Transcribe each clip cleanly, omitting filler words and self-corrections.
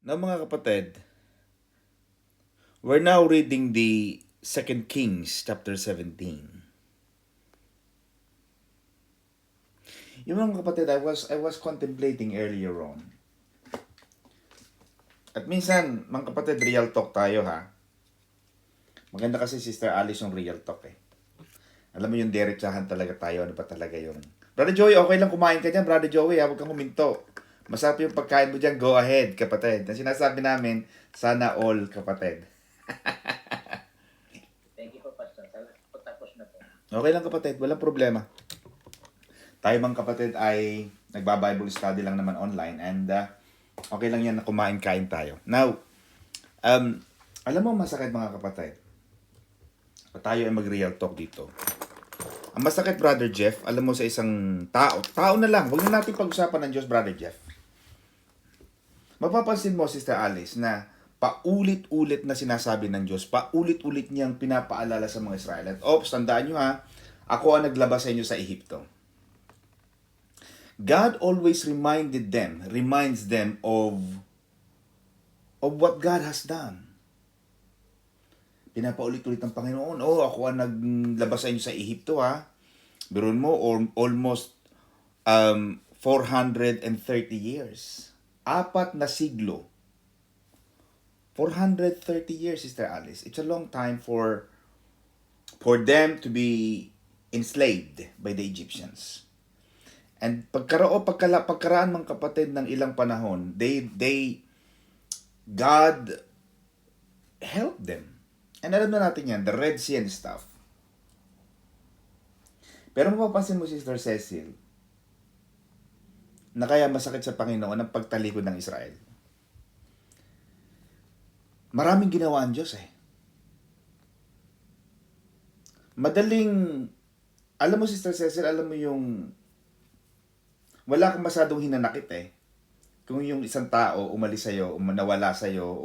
Now mga kapatid, we're now reading the Second Kings chapter 17. Yung mga kapatid, I was contemplating earlier on. At minsan, mga kapatid, real talk tayo ha. Maganda kasi Sister Alice yung real talk eh. Alam mo yung diretsahan talaga tayo, ano ba talaga yun. Brother Joey, okay lang kumain ka dyan, Brother Joey ha, huwag kang huminto. Masarap yung pagkain mo dyan, go ahead kapatid. Na sinasabi namin, sana all kapatid. Thank you po, Pastor. Tapos na po. Okay lang kapatid, walang problema. Tayo mga kapatid ay nagba-Bible study lang naman online and okay lang yan na kumain-kain tayo. Now, alam mo masakit mga kapatid. Tayo ay mag-real talk dito. Ang masakit, Brother Jeff, alam mo sa isang tao na lang, huwag na natin pag-usapan ng Diyos, Brother Jeff. Mapapansin mo, Sister Alice, na paulit-ulit na sinasabi ng Diyos, paulit-ulit niyang pinapaalala sa mga Israelite. Oops, tandaan nyo ha, ako ang naglabas sa inyo sa Ehipto. God always reminds them of what God has done. Pinapaulit-ulit ng Panginoon, ako ang naglabas sa inyo sa Ehipto ha. Biruin mo, almost 430 years. 4 na siglo. 430 years, Sister Alice. It's a long time for them to be enslaved by the Egyptians. And pagkaraan mga kapatid ng ilang panahon, God helped them. And alam na natin yan, the Red Sea and stuff. Pero mapapansin mo, Sister Cecil, na kaya masakit sa Panginoon ang pagtalikod ng Israel. Maraming ginawa ang Diyos eh. Madaling, alam mo Sister Cecil, alam mo yung wala kang masadong hinanakit eh. Kung yung isang tao umalis sa'yo, nawala sa'yo,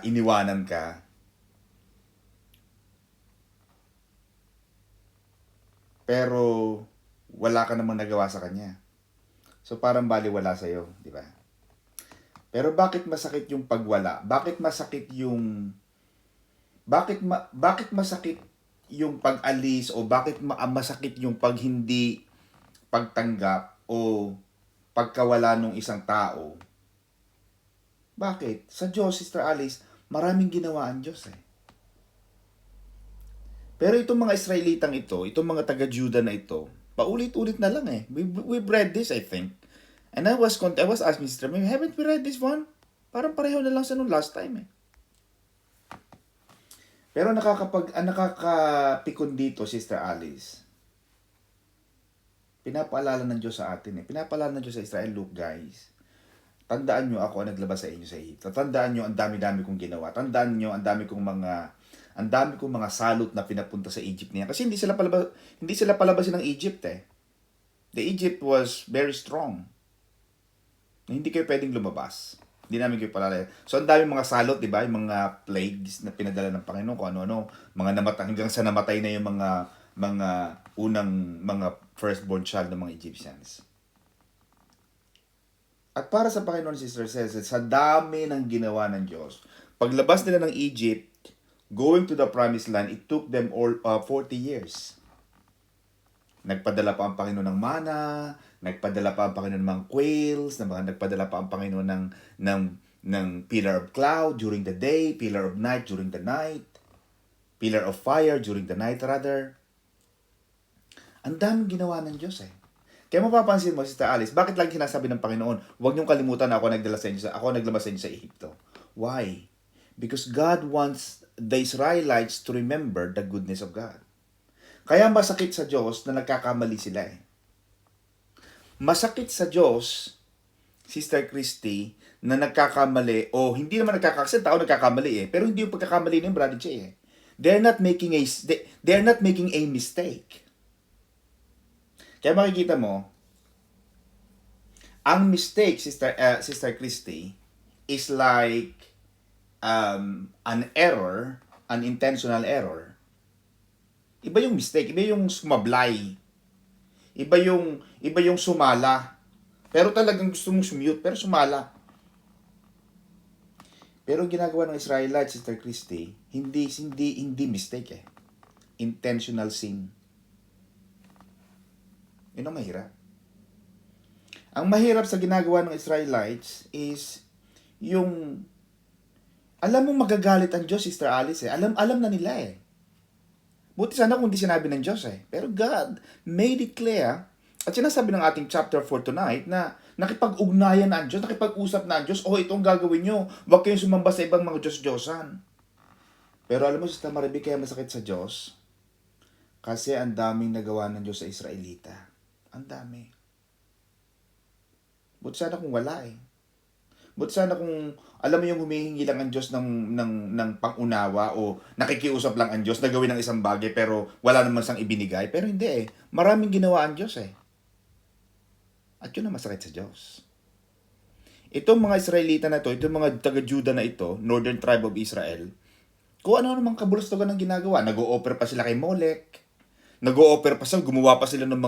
iniwanan ka. Pero wala ka namang nagawa sa kanya. So parang baliwala sa'yo, di ba? Pero bakit masakit yung pagwala? Bakit masakit yung pag-alis o bakit masakit yung hindi pagtanggap o pagkawala ng isang tao? Bakit? Sa Diyos, Sister Alice, maraming ginawa ang Diyos eh. Pero itong mga Israelitang ito, itong mga taga-Juda na ito, paulit-ulit na lang eh. We've read this, I think. And I was asking Sister, haven't we read this one? Parang pareho na lang sa nung last time eh. Pero nakakapikon dito, Sister Alice. Pinapaalala ng Diyos sa atin eh. Pinapaalala ng Diyos sa Israel, look guys. Tandaan nyo ako ang naglabas sa inyo sa Ehipto. Tandaan nyo ang dami-dami kong ginawa. Tandaan nyo ang dami kong mga salot na pinapunta sa Egypt niya. Kasi hindi sila palabasin ng Egypt eh. The Egypt was very strong. Hindi kayo pwedeng lumabas. Hindi namin kayo palalaya. So, ang dami mga salot, di ba? Yung mga plagues na pinadala ng Panginoon, kung ano-ano. Hanggang sa namatay na yung mga unang mga firstborn child ng mga Egyptians. At para sa Panginoon, Sister Cecil, sa dami ng ginawa ng Diyos, paglabas nila ng Egypt, going to the promised land, it took them all 40 years. Nagpadala pa ang Panginoon ng mana, nagpadala pa ang Panginoon ng mga quails, nagpadala pa ang Panginoon ng pillar of cloud during the day, pillar of night during the night, pillar of fire during the night rather. Ang daming ginawa ng Diyos eh. Kaya mapapansin mo, Sister Alice, bakit lagi sinasabi ng Panginoon, huwag niyong kalimutan na ako naglabas sa inyo sa Ehipto. Why? Because God wants the Israelites to remember the goodness of God. Kaya masakit sa Diyos na nagkakamali sila eh. Masakit sa Diyos, Sister Christy, na nagkakamali, o hindi naman nagkakamali, tao nagkakamali eh, pero hindi yung pagkakamali ng Brother Jay eh. They're not making a mistake. Kaya makikita mo, ang mistake, Sister Christy, is like an error, an intentional error. Iba yung mistake, iba yung sumablay. Iba yung sumala. Pero talagang gusto mong sumute, pero sumala. Pero ginagawa ng Israelites, Sister Christy, hindi mistake eh. Intentional sin. Yun ang mahirap. Ang mahirap sa ginagawa ng Israelites is yung alam mo magagalit ang Diyos, Sister Alice eh. Alam na nila eh. Buti sana kung di sinabi ng Diyos eh. Pero God made it clear at sinasabi ng ating chapter for tonight na nakipag-ugnayan na ang Diyos, nakipag-usap na ang Diyos, itong gagawin nyo. Huwag kayong sumamba sa ibang mga Diyos-Diyosan. Pero alam mo, Sister Mariby, kaya masakit sa Diyos? Kasi ang daming nagawa ng Diyos sa Israelita. Ang dami. Buti sana kung wala eh. Buti sana kung alam mo yung humihingi lang ang Diyos ng pangunawa o nakikiusap lang ang Diyos na gawin ng isang bagay pero wala naman siyang ibinigay. Pero hindi eh. Maraming ginawa ang Diyos eh. At yun ang masakit sa Diyos. Itong mga Israelita na to, itong mga taga-Juda na ito, Northern Tribe of Israel, kung ano namang kabulustogan ng ginagawa, nag-o-offer pa sila kay Molech, nag-o-offer pa sila, gumawa pa sila ng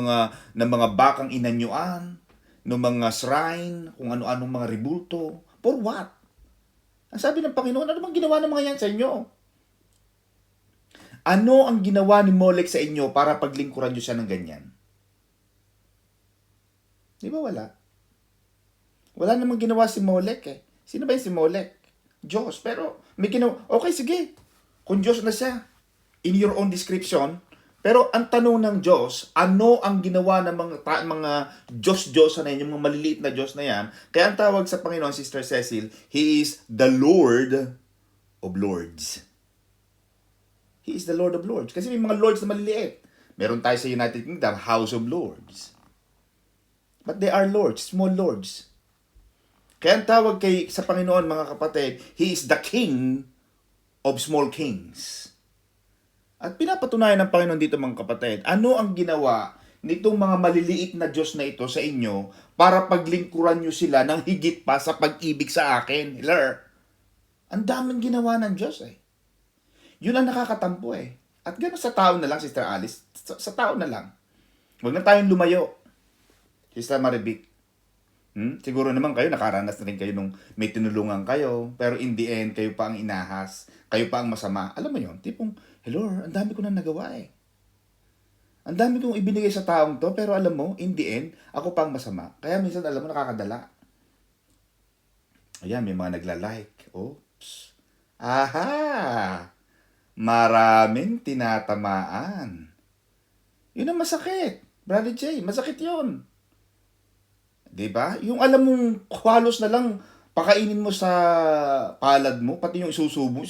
mga bakang inanyuan, ng mga shrine, kung ano-anong mga ribulto. For what? Ang sabi ng Panginoon, ano bang ginawa ng mga yan sa inyo? Ano ang ginawa ni Molech sa inyo para paglingkuran nyo siya ng ganyan? Di ba wala? Wala namang ginawa si Molech eh. Sino ba yung si Molech? Diyos. Pero may ginawa. Okay, sige. Kung Diyos na siya, in your own description, pero ang tanong ng Diyos, ano ang ginawa ng mga Diyos-Diyosan na yan, yung mga maliliit na Diyos na yan? Kaya ang tawag sa Panginoon, Sister Cecil, He is the Lord of Lords. He is the Lord of Lords. Kasi may mga Lords na maliliit. Meron tayo sa United Kingdom, House of Lords. But they are Lords, small Lords. Kaya ang tawag sa Panginoon, mga kapatid, He is the King of small kings. At pinapatunayan ng Panginoon dito, mga kapatid, ano ang ginawa nitong mga maliliit na Diyos na ito sa inyo para paglingkuran nyo sila ng higit pa sa pag-ibig sa akin. Hello? Ang daming ginawa ng Diyos eh. Yun ang nakakatampo eh. At gano'n sa tao na lang, Sister Alice, sa tao na lang. Huwag na tayong lumayo. Sister Maribic. Siguro naman kayo, nakaranas na rin kayo nung may tinulungan kayo, pero in the end, kayo pa ang inahas, kayo pa ang masama. Alam mo yun, tipong, hello, ang dami ko na nagawa eh. Ang dami kong ibinigay sa taong to, pero alam mo, in the end, ako pa ang masama. Kaya minsan, alam mo, nakakadala. Ayan, may mga nagla-like. Oops. Aha! Maraming tinatamaan. Yun ang masakit. Brother Jay, masakit yun. Diba? Yung alam mong halos na lang pakainin mo sa palad mo, pati yung isusubo,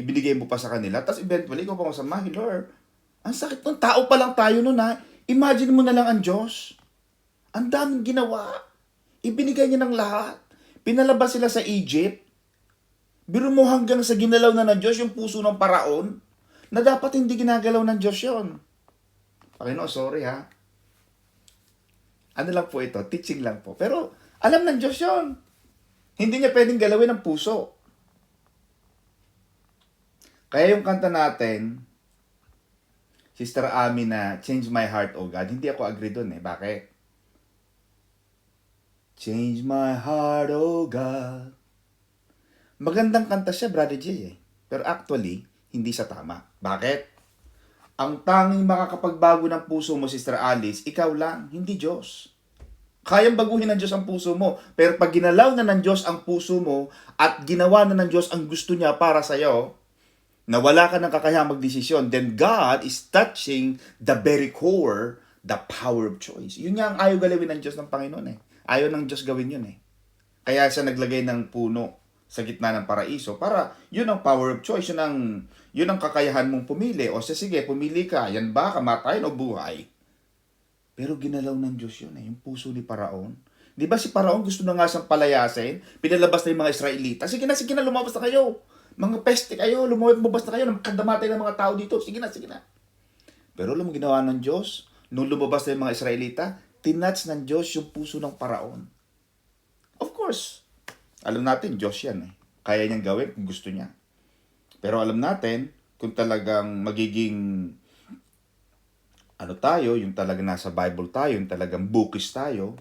ibinigay mo pa sa kanila, tapos eventually, ikaw pa masama, Lord. Ang sakit ng tao pa lang tayo nun ha. Imagine mo na lang ang Diyos. Ang daming ginawa. Ibinigay niya ng lahat. Pinalabas sila sa Egypt. Biro mo hanggang sa ginalaw na ng Diyos yung puso ng paraon na dapat hindi ginagalaw ng Diyos yon. Panginoon, sorry ha. Ano lang po ito? Teaching lang po. Pero alam ng Diyos yon. Hindi niya pwedeng galawin ang puso. Kaya yung kanta natin, Sister Ami na Change My Heart, O God, hindi ako agree dun eh. Bakit? Change my heart, O God. Magandang kanta siya, Brother J eh. Pero actually, hindi siya tama. Bakit? Ang tanging makakapagbago ng puso mo, Sister Alice, ikaw lang, hindi Diyos. Kayang baguhin ng Diyos ang puso mo. Pero pag ginalaw na ng Diyos ang puso mo at ginawa na ng Diyos ang gusto niya para sa'yo, na wala ka ng kakayahang magdesisyon, then God is touching the very core, the power of choice. Yun nga ang ayaw galawin ng Diyos ng Panginoon eh. Ayaw ng Diyos gawin yun eh. Kaya siya naglagay ng puno sa gitna ng paraiso para yun ang power of choice, yun ang kakayahan mong pumili. O sige, pumili ka, yan ba, kamatayan o buhay? Pero ginalaw ng Diyos yun eh, yung puso ni Paraon. Di ba si Paraon gusto na nga siyang palayasin? Pinalabas na yung mga Israelita. Sige na, lumabas na kayo. Mga peste kayo, lumabas na kayo, kadamatay ng mga tao dito. Sige na. Pero alam mo ginawa ng Diyos? Nung lumabas na yung mga Israelita, tinatch ng Diyos yung puso ng Paraon. Of course, alam natin, Diyos yan eh. Kaya niyang gawin kung gusto niya. Pero alam natin, kung talagang magiging tayo, yung talagang nasa Bible tayo, yung talagang bookish tayo,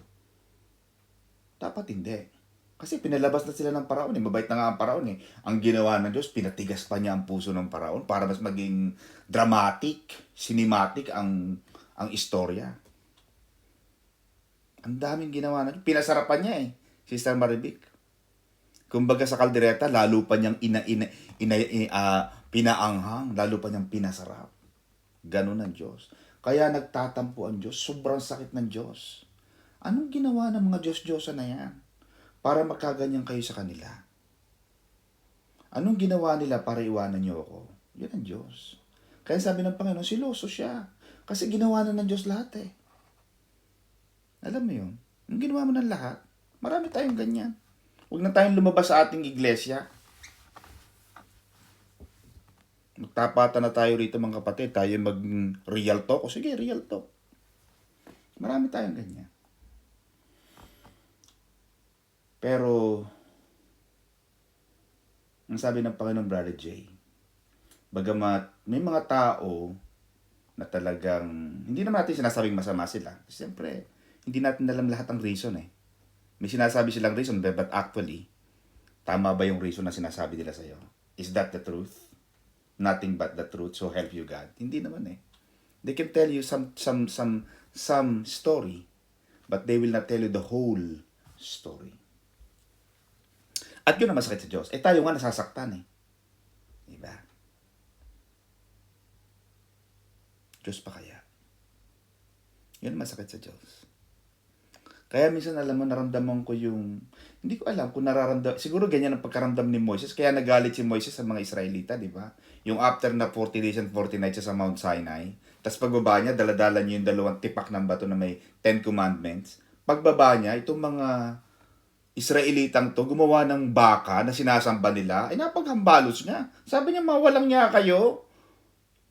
Dapat hindi. Kasi pinalabas na sila ng paraon eh. Mabait na nga ang paraon eh. Ang ginawa ng Diyos, pinatigas pa niya ang puso ng paraon para mas maging dramatic, cinematic ang istorya. Ang daming ginawa na. Pinasarapan niya eh, Sister Maribik. Kumbaga sa kaldereta, lalo pa niyang pinaanghang, lalo pa niyang pinasarap. Ganun ang Diyos. Kaya nagtatampo ang Diyos. Sobrang sakit ng Diyos. Anong ginawa ng mga Diyos-Diyosa na yan? Para magkaganyan kayo sa kanila. Anong ginawa nila para iwanan niyo ako? Yun ang Diyos. Kaya sabi ng Panginoon, siloso siya. Kasi ginawa na ng Diyos lahat eh. Alam mo yun? Yung ginawa mo ng lahat, marami tayong ganyan. Huwag na tayong lumabas sa ating iglesia. Magtapatan na tayo rito mga kapatid. Tayo mag-real talk. O sige, real talk. Marami tayong ganyan. Pero, ang sabi ng Panginoon, Brother Jay, bagamat may mga tao na talagang, hindi naman natin sinasabing masama sila. Siyempre, hindi natin alam lahat ang reason eh. May sinasabi silang reason, but actually, tama ba yung reason na sinasabi nila sa'yo? Is that the truth? Nothing but the truth, so help you God. Hindi naman eh. They can tell you some story, but they will not tell you the whole story. At yun ang masakit sa Diyos. Eh tayo nga nasasaktan eh. Diba? Diyos pa kaya? Yun ang masakit sa Diyos. Kaya minsan alam mo, naramdaman ko yung, hindi ko alam kung nararamdam, siguro ganyan ang pagkaramdam ni Moises, kaya nagalit si Moises sa mga Israelita, di ba? Yung after na 40 days and 40 nights sa Mount Sinai, tapos pagbaba niya, daladala niya yung dalawang tipak ng bato na may 10 commandments. Pagbaba niya, itong mga Israelitang to, gumawa ng baka na sinasamba nila, ay napaghambalos niya. Sabi niya, mawalang niya kayo.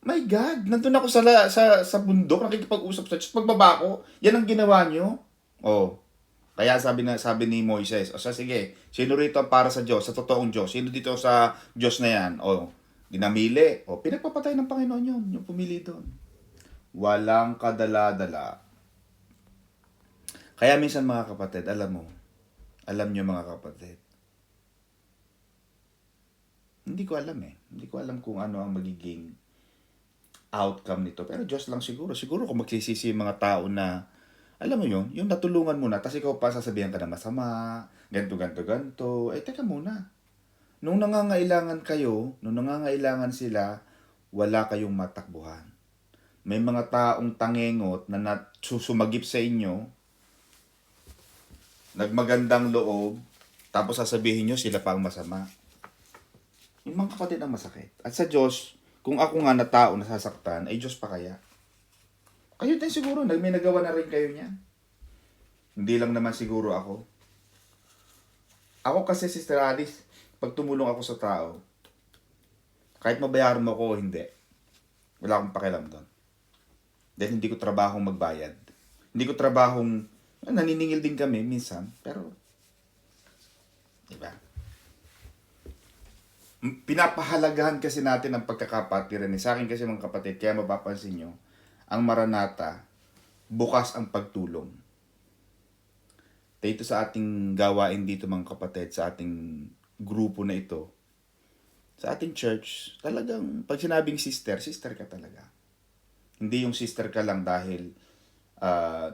My God, nandun ako sa bundok, nakikipag-usap sa Diyos. Pagbaba ko, yan ang ginawa niyo. Oh. Kaya sabi ni Moises, o sige, sino rito para sa Diyos, sa totoong Diyos? Sino dito sa Diyos na yan? O, ginamili. O, pinagpapatay ng Panginoon yun, yung pumili doon. Walang kadala-dala. Kaya minsan mga kapatid, alam nyo mga kapatid, hindi ko alam eh. Hindi ko alam kung ano ang magiging outcome nito. Pero Diyos lang siguro. Siguro kung magsisisi yung mga tao na, alam mo yun, yung natulungan mo na, tapos ikaw pa sasabihan ka na masama, ganto. Eh, teka muna. Nung nangangailangan kayo, nung nangangailangan sila, wala kayong matakbuhan. May mga taong tangengot na susumagip sa inyo, nagmagandang loob, tapos sasabihin nyo sila pa ang masama. Yung mga kapatid ang masakit. At sa Diyos, kung ako nga na tao nasasaktan, ay Diyos pa kaya? Kayo din siguro, may nagawa na rin kayo niyan. Hindi lang naman siguro ako. Ako kasi, Sister Alice, pag tumulong ako sa tao, kahit mabayaran mo ako o hindi, wala akong pakialam doon. Dahil hindi ko trabahong magbayad. Hindi ko trabahong, naniningil din kami minsan, pero, diba? Pinapahalagahan kasi natin ang pagkakapatiran. Sa akin kasi mga kapatid, kaya mapapansin nyo, ang Maranatha, bukas ang pagtulong. Dito sa ating gawain dito mga kapatid, sa ating grupo na ito, sa ating church, talagang pag sinabing sister ka talaga. Hindi yung sister ka lang dahil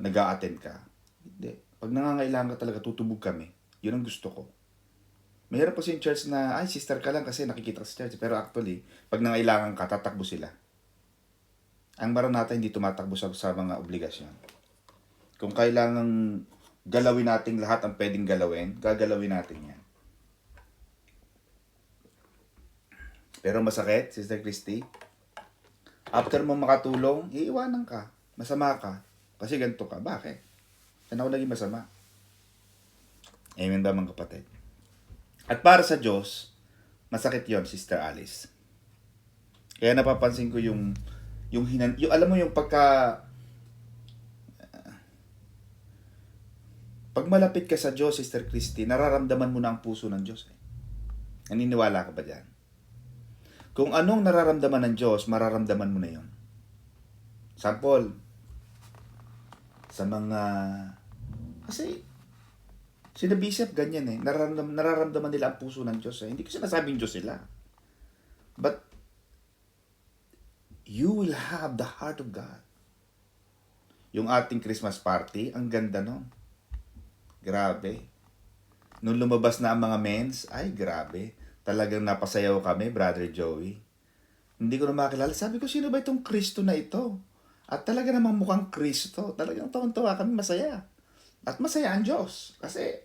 nag-a-attend ka. Hindi. Pag nangangailangan ka talaga, tutubog kami. Yun ang gusto ko. Mahirap kasi yung church na, ay sister ka lang kasi nakikita ka sa church. Pero actually, pag nangailangan ka, tatakbo sila. Ang Maranatha hindi tumatakbo sa mga obligasyon. Kung kailangan galawin natin lahat ang pwedeng galawin, gagalawin natin yan. Pero masakit, Sister Christy, after mo makatulong, iiwanan ka. Masama ka. Kasi ganito ka. Bakit? Saan ako naging masama? Amen ba mga kapatid? At para sa Diyos, masakit yon Sister Alice. Kaya napapansin ko yung alam mo yung pag malapit ka sa Diyos, Sister Christy, nararamdaman mo na ang puso ng Diyos. Naniniwala ka ba dyan? Kung anong nararamdaman ng Diyos, mararamdaman mo na yon. Sample, sa mga, kasi, Sila Bishop, ganyan eh. Nararamdaman nila ang puso ng Diyos eh. Hindi ko sinasabing Diyos sila. But, you will have the heart of God. Yung ating Christmas party, ang ganda nun. Grabe. Nung lumabas na ang mga men's, ay grabe. Talagang napasayaw kami, Brother Joey. Hindi ko na makilala. Sabi ko, sino ba itong Kristo na ito? At talaga namang mukhang Kristo. Talagang tuwan-tuwa kami, masaya. At masaya ang Diyos. Kasi,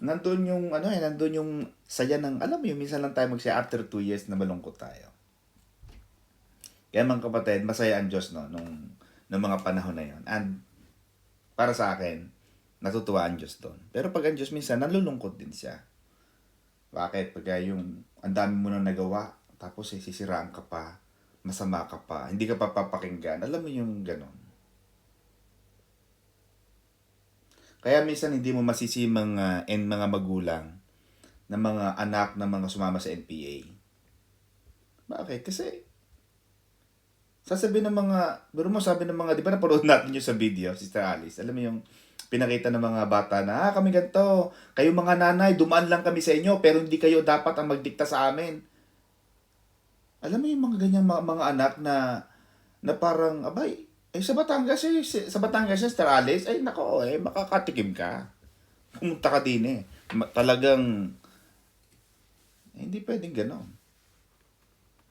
nandun yung, nandun yung saya ng, alam mo yun, minsan lang tayo magsaya after 2 years na malungkot tayo. Kaya mga kapatid, masaya ang Diyos, no, nung mga panahon na yun. And, para sa akin, natutuwa ang Diyos doon. Pero pag ang Diyos minsan, nalulungkot din siya. Bakit? Pag yung, ang dami mo nang nagawa, tapos sisiraan ka pa, masama ka pa, hindi ka pa papakinggan. Alam mo yung ganon. Kaya minsan hindi mo masisi mga magulang na mga anak na mga sumama sa NPA. Bakit? Kasi sasabihin ng mga, biro mo sabi ng mga, di ba napanood natin yung sa video, Sister Alice, alam mo yung pinakita ng mga bata na, kami ganito, kayo mga nanay, dumaan lang kami sa inyo, pero hindi kayo dapat ang magdikta sa amin. Alam mo yung mga ganyang mga anak na parang, abay, sa Batangas, Sister Alice, ay nako, makakatikim ka. Pumunta ka din eh. Talagang, hindi pwedeng ganon.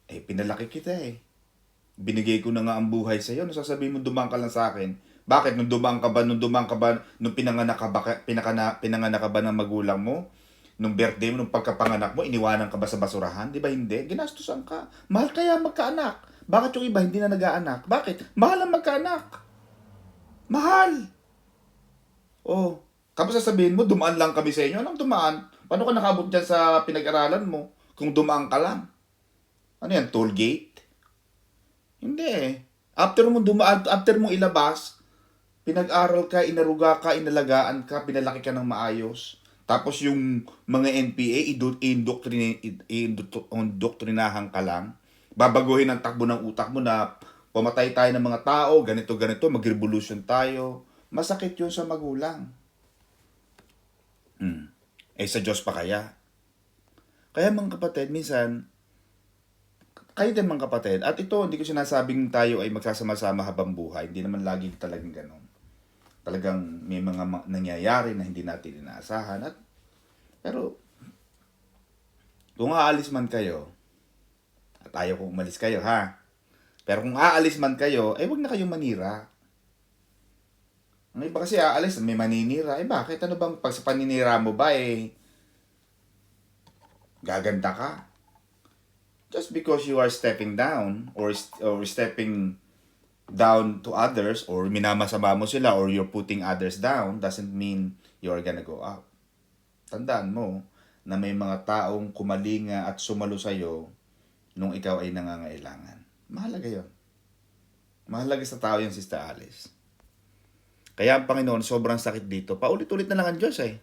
Pinalaki kita eh. Binigay ko na nga ang buhay sa iyo. Sasabihin mo dumang ka lang sa akin. Bakit? Nung dumang ka ba, nung pinanganak ka ba ng magulang mo? Nung birthday mo, nung pagkapanganak mo, iniwanan ka ba sa basurahan? Di ba hindi? Ginastusan ka. Mahal kaya magkaanak. Bakit yung iba hindi na nag-aanak? Bakit? Mahal ang magkaanak. Mahal. Oh, kapag sasabihin mo, dumaan lang kami sa inyo. Anong dumaan? Paano ka nakabot dyan sa pinag-aralan mo? Kung dumaan ka lang. Ano yan? Toll gate? Hindi. After mong ilabas, pinag-aral ka, inaruga ka, inalagaan ka, pinalaki ka ng maayos. Tapos yung mga NPA, indoktrinahan ka lang. Babaguhin ang takbo ng utak mo na pumatay tayo ng mga tao, ganito, mag-revolution tayo. Masakit yun sa magulang. Sa Diyos pa kaya? Kaya mga kapatid, minsan, kayo din mga kapatid, at ito, hindi ko sinasabing tayo ay magsasama-sama habang buhay. Hindi naman lagi talagang ganon. Talagang may mga nangyayari na hindi natin inaasahan. Pero, kung aalis man kayo, at ayaw kong umalis kayo ha, pero kung aalis man kayo, wag na kayong manira. Ang iba kasi aalis, may maninira. Bakit? Ano bang pag sa paninira mo ba gaganda ka? Just because you are stepping down or stepping down to others or minamasama mo sila or you're putting others down doesn't mean you're gonna go up. Tandaan mo na may mga taong kumalinga at sumalo sa'yo nung ikaw ay nangangailangan. Mahalaga yun. Mahalaga sa tao yung Sister Alice. Kaya ang Panginoon, sobrang sakit dito. Paulit-ulit na lang ang Diyos eh.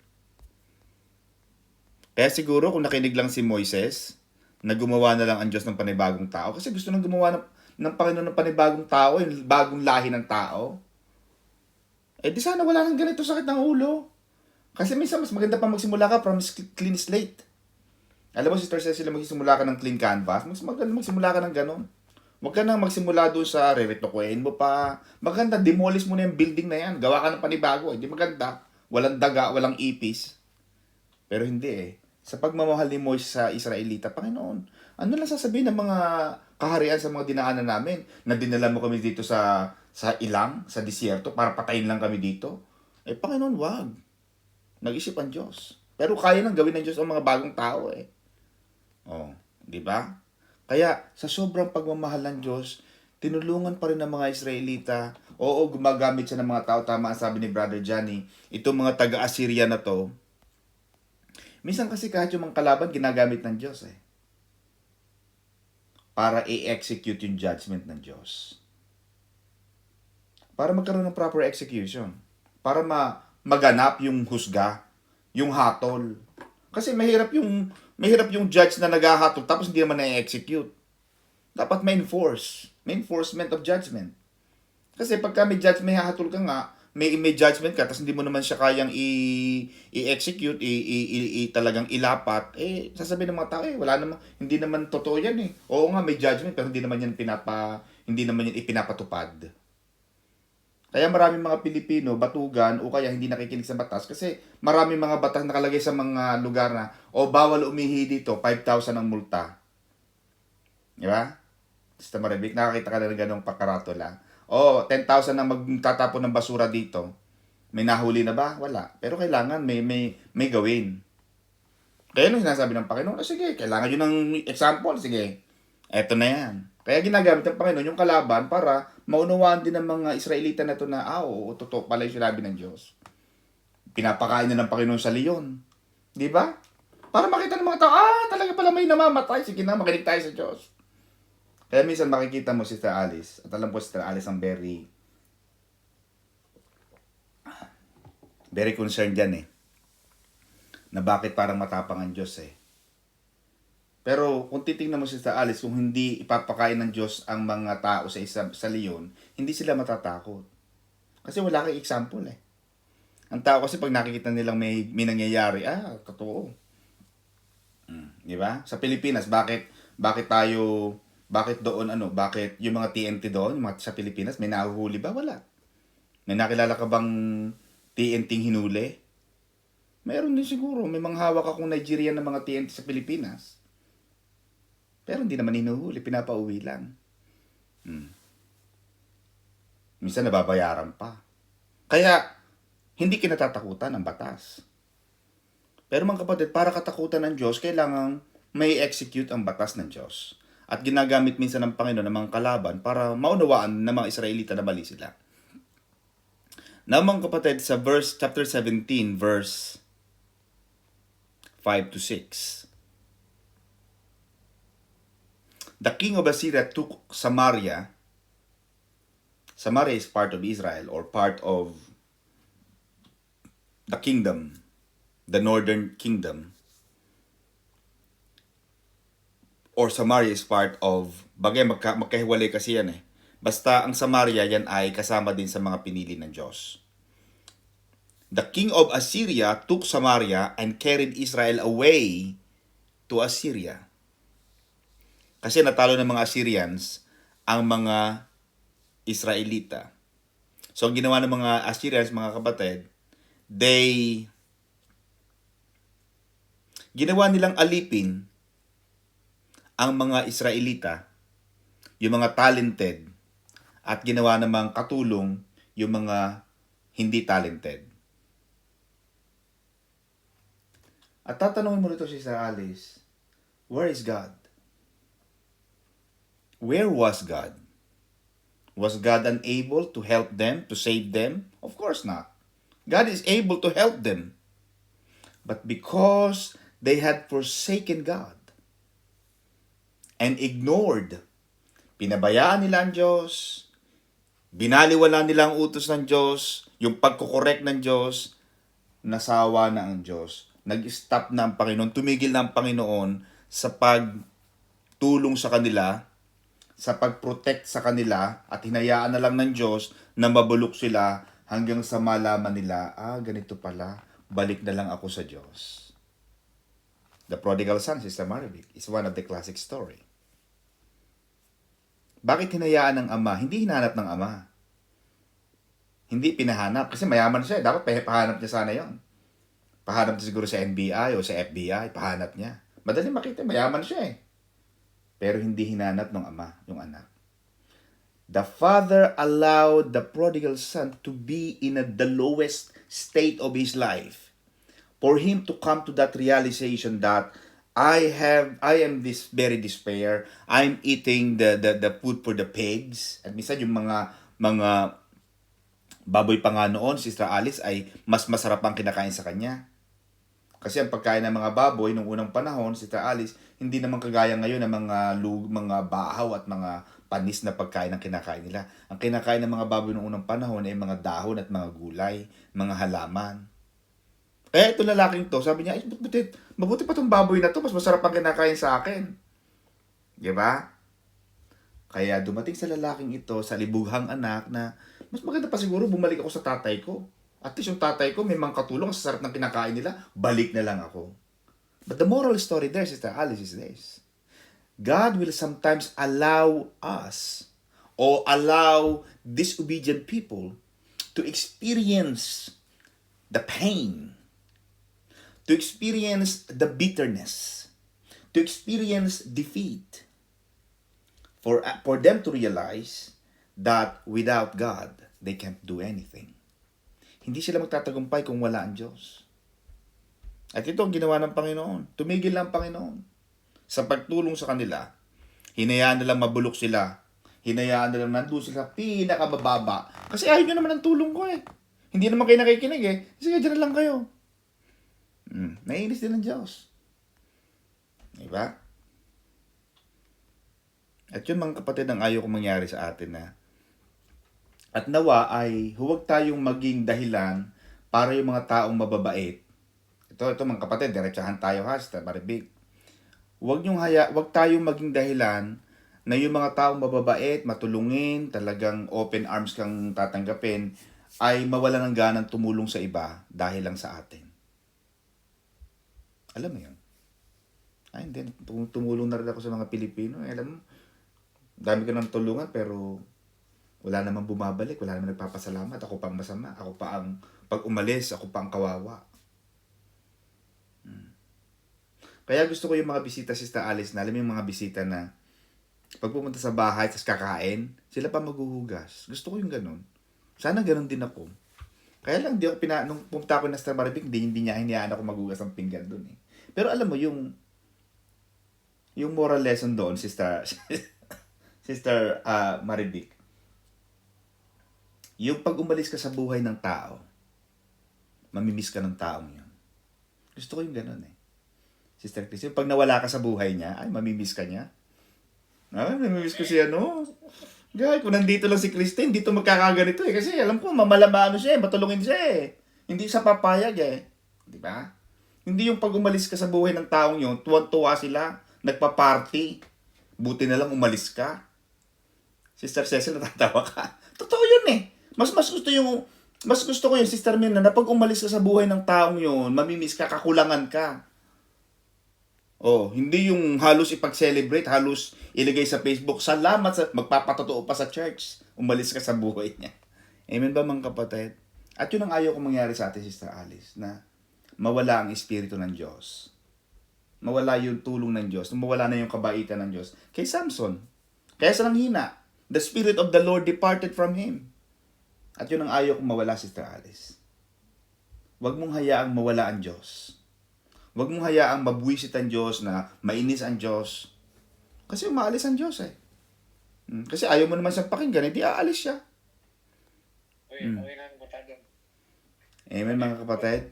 Kaya siguro kung nakinig lang si Moises, na gumawa na lang ang Diyos ng panibagong tao. Kasi gusto nang gumawa ng Panginoon ng panibagong tao, yung bagong lahi ng tao. Di sana wala nang ganito sakit ng ulo. Kasi minsan mas maganda pa magsimula ka from clean slate. Alam mo, Sister Cecily, magsimula ka ng clean canvas, mas maganda magsimula ka ng ganon. Huwag ka nang magsimula doon sa reretokuhin mo pa. Maganda, demolish mo na yung building na yan. Gawa ka ng panibago. Hindi maganda. Walang daga, walang ipis. Pero hindi sa pagmamahal ni Moises sa Israelita, Panginoon, ano lang sasabihin ng mga kaharian sa mga dinaanan namin? Na dinala mo kami dito sa ilang, sa disyerto, para patayin lang kami dito? Panginoon, wag. Nag-isip ang Diyos. Pero kaya nang gawin ng Diyos ang mga bagong tao di ba? Kaya, sa sobrang pagmamahal ng Diyos, tinulungan pa rin ng mga Israelita. Oo, gumagamit siya ng mga tao. Tama ang sabi ni Brother Johnny. Itong mga taga-Assyria na to, minsan kasi kahit yung mga kalaban, ginagamit ng Diyos para i-execute yung judgment ng Diyos. Para magkaroon ng proper execution. Para maganap yung husga, yung hatol. Kasi mahirap yung judge na naghahatol tapos hindi naman na-execute. Dapat may enforcement of judgment. Kasi pagka may judge, may hahatol ka nga, may judgment ka, tapos hindi mo naman siya kayang i-execute, talagang ilapat, sasabihin ng mga tao, wala naman, hindi naman totoo yan eh. Oo nga, may judgment, pero hindi naman yan ipinapatupad. Kaya maraming mga Pilipino, batugan, o kaya hindi nakikinig sa batas, kasi maraming mga batas nakalagay sa mga lugar na, bawal umihi dito, 5,000 ang multa. Di ba? Basta maribig, nakakita ka na ng ganong pakaratula. 10,000 na magtatapon ng basura dito. May nahuli na ba? Wala. Pero kailangan may gawin. Kaya nung sinasabi ng Panginoon, sige, kailangan yun ng example, sige. Eto na yan. Kaya ginagamit ng Panginoon yung kalaban para maunawaan din ng mga Israelita na to na, oo, totoo pala yung sinabi ng Diyos. Pinapakain na ng Panginoon sa leon. Di ba? Para makita ng mga tao, talaga pala may namamatay. Sige na, makinig tayo sa Diyos. Kaya minsan makikita mo Sister Alice, at alam ko Sister Alice ang very concerned dyan na bakit parang matapang ang Diyos Pero kung titingnan mo Sister Alice, kung hindi ipapakain ng Diyos ang mga tao sa leon, hindi sila matatakot. Kasi wala kang example Ang tao kasi pag nakikita nilang may nangyayari, totoo. Di ba? Sa Pilipinas, bakit doon bakit yung mga TNT doon, yung mga sa Pilipinas, may nahuhuli ba? Wala. May nakilala ka bang TNT hinuli? Meron din siguro. May mga hawak akong Nigerian na mga TNT sa Pilipinas. Pero hindi naman hinuhuli, pinapauwi lang. Minsan nababayaran pa. Kaya, hindi kinatatakutan ang batas. Pero mga kapatid, para katakutan ng Diyos, kailangan may execute ang batas ng Diyos. At ginagamit minsan ng Panginoon ng mga kalaban para maunawaan ng mga Israelita na mali sila. Na mga kapatid, sa chapter 17, verse 5 to 6. The king of Assyria took Samaria. Samaria is part of Israel or part of the kingdom, the northern kingdom. Or Samaria is part of, magkahiwalay kasi yan Basta ang Samaria yan ay kasama din sa mga pinili ng Diyos. The king of Assyria took Samaria and carried Israel away to Assyria. Kasi natalo ng mga Assyrians ang mga Israelita. So ang ginawa ng mga Assyrians, mga kapatid, ginawa nilang alipin ang mga Israelita, yung mga talented, at ginawa namang katulong yung mga hindi talented. At tatanungin mo nito si Sister Alice, where is God? Where was God? Was God unable to help them, to save them? Of course not. God is able to help them. But because they had forsaken God and ignored, pinabayaan nila ang Diyos, binaliwala nila ang utos ng Diyos, yung pagkukorek ng Diyos, nasawa na ang Diyos. Nag-stop na ang Panginoon, tumigil na ang Panginoon sa pagtulong sa kanila, sa pag-protect sa kanila, at hinayaan na lang ng Diyos na mabulok sila hanggang sa malaman nila, ganito pala, balik na lang ako sa Diyos. The prodigal son, Sister Maribik, is one of the classic story. Bakit hinayaan ng ama? Hindi hinahanap ng ama. Hindi pinahanap. Kasi mayaman siya. Dapat pahanap niya sana yon. Pahanap niya siguro sa NBI o sa FBI. Pahanap niya. Madali makita. Mayaman siya Pero hindi hinanap ng ama, yung anak. The father allowed the prodigal son to be in the lowest state of his life. For him to come to that realization that I am this very despair. I'm eating the food for the pigs. At minsan yung mga baboy pa nga noon, Sister Alice, ay mas masarap ang kinakain sa kanya. Kasi ang pagkain ng mga baboy nung unang panahon, Sister Alice, hindi naman kagaya ngayon ng mga bahaw at mga panis na pagkain ang kinakain nila. Ang kinakain ng mga baboy nung unang panahon ay mga dahon at mga gulay, mga halaman. Kaya ito lalaking to, sabi niya, mabuti pa itong baboy na to, mas masarap ang kinakain sa akin. Di ba? Kaya dumating sa lalaking ito, sa libughang anak na, mas maganda pa siguro bumalik ako sa tatay ko. At least yung tatay ko may mga katulong sa sarap ng kinakain nila, balik na lang ako. But the moral story there, Sister Alice, is this. God will sometimes allow us or allow disobedient people to experience the pain, to experience the bitterness, to experience defeat, for them to realize that without God, they can't do anything. Hindi sila magtatagumpay kung wala ang Diyos. At ito ang ginawa ng Panginoon. Tumigil lang ang Panginoon. Sa pagtulong sa kanila, hinayaan nilang mabulok sila. Hinayaan nilang nandun sila pinakamababa. Kasi ayaw nyo naman ang tulong ko eh. Hindi naman kayo nakikinig eh. Sige, dyan na lang kayo. Naiinis din ang Diyos. Diba? At yun mga kapatid ang ayaw kong mangyari sa atin na at nawa ay huwag tayong maging dahilan para yung mga taong mababait. Ito mga kapatid, diretsahan tayo ha, Sister Maribig. Huwag tayong maging dahilan na yung mga taong mababait, matulungin, talagang open arms kang tatanggapin, ay mawala ng ganang tumulong sa iba dahil lang sa atin. Alam mo yun? Ay, hindi. Tumulong na rin ako sa mga Pilipino. Alam mo, dami ko ng tulungan pero wala namang bumabalik, wala namang nagpapasalamat. Ako pa ang masama. Ako pa ang, pag umalis, ako pa ang kawawa. Kaya gusto ko yung mga bisita, Sister Alice, na alam mo yung mga bisita na pag pumunta sa bahay, tapos kakain, sila pa maghuhugas. Gusto ko yung ganun. Sana ganun din ako. Kaya lang, nung pumunta ako na Sister Maribig, hindi niya hinayaan ako maghugas ng pinggan doon eh. Pero alam mo, yung moral lesson doon, Sister Maribig, yung pag umalis ka sa buhay ng tao, mamimiss ka ng taong yun. Gusto ko yung ganun eh. Sister Chris, yung pag nawala ka sa buhay niya, ay, mamimiss ka niya. Ay, mamimiss ko siya, no? Guy, kung nandito lang si Christine, dito magkakaganito eh. Kasi alam ko, mamalama siya eh, matulungin siya eh. Hindi sa papayag eh. Di ba? Hindi yung pag umalis ka sa buhay ng taong yun, tuwan-tuwa sila, nagpa-party. Buti na lang umalis ka. Sister Cecil, natatawa ka. Totoo yun eh. Mas gusto ko yung Sister Mirna na pag umalis ka sa buhay ng taong yun, mamimiss ka, kakulangan ka. Oh, hindi yung halos ipag-celebrate, halos ilagay sa Facebook, salamat sa magpapatotoo pa sa church. Umalis ka sa buhay niya. Amen ba mga kapatid? At yun ang ayaw kong mangyari sa atin, Sister Alice, na mawala ang Espiritu ng Diyos. Mawala yung tulong ng Diyos. Mawala na yung kabaitan ng Diyos. Kay Samson, kaya sa nanghina, the Spirit of the Lord departed from him. At yun ang ayaw kong mawala, Sister Alice. Huwag mong hayaang mawala ang Diyos. Huwag mong hayaang mabwisit ang Diyos, na mainis ang Diyos. Kasi umaalis ang Diyos eh. Kasi ayaw mo naman siyang pakinggan, hindi aalis siya. Amen mga kapatid.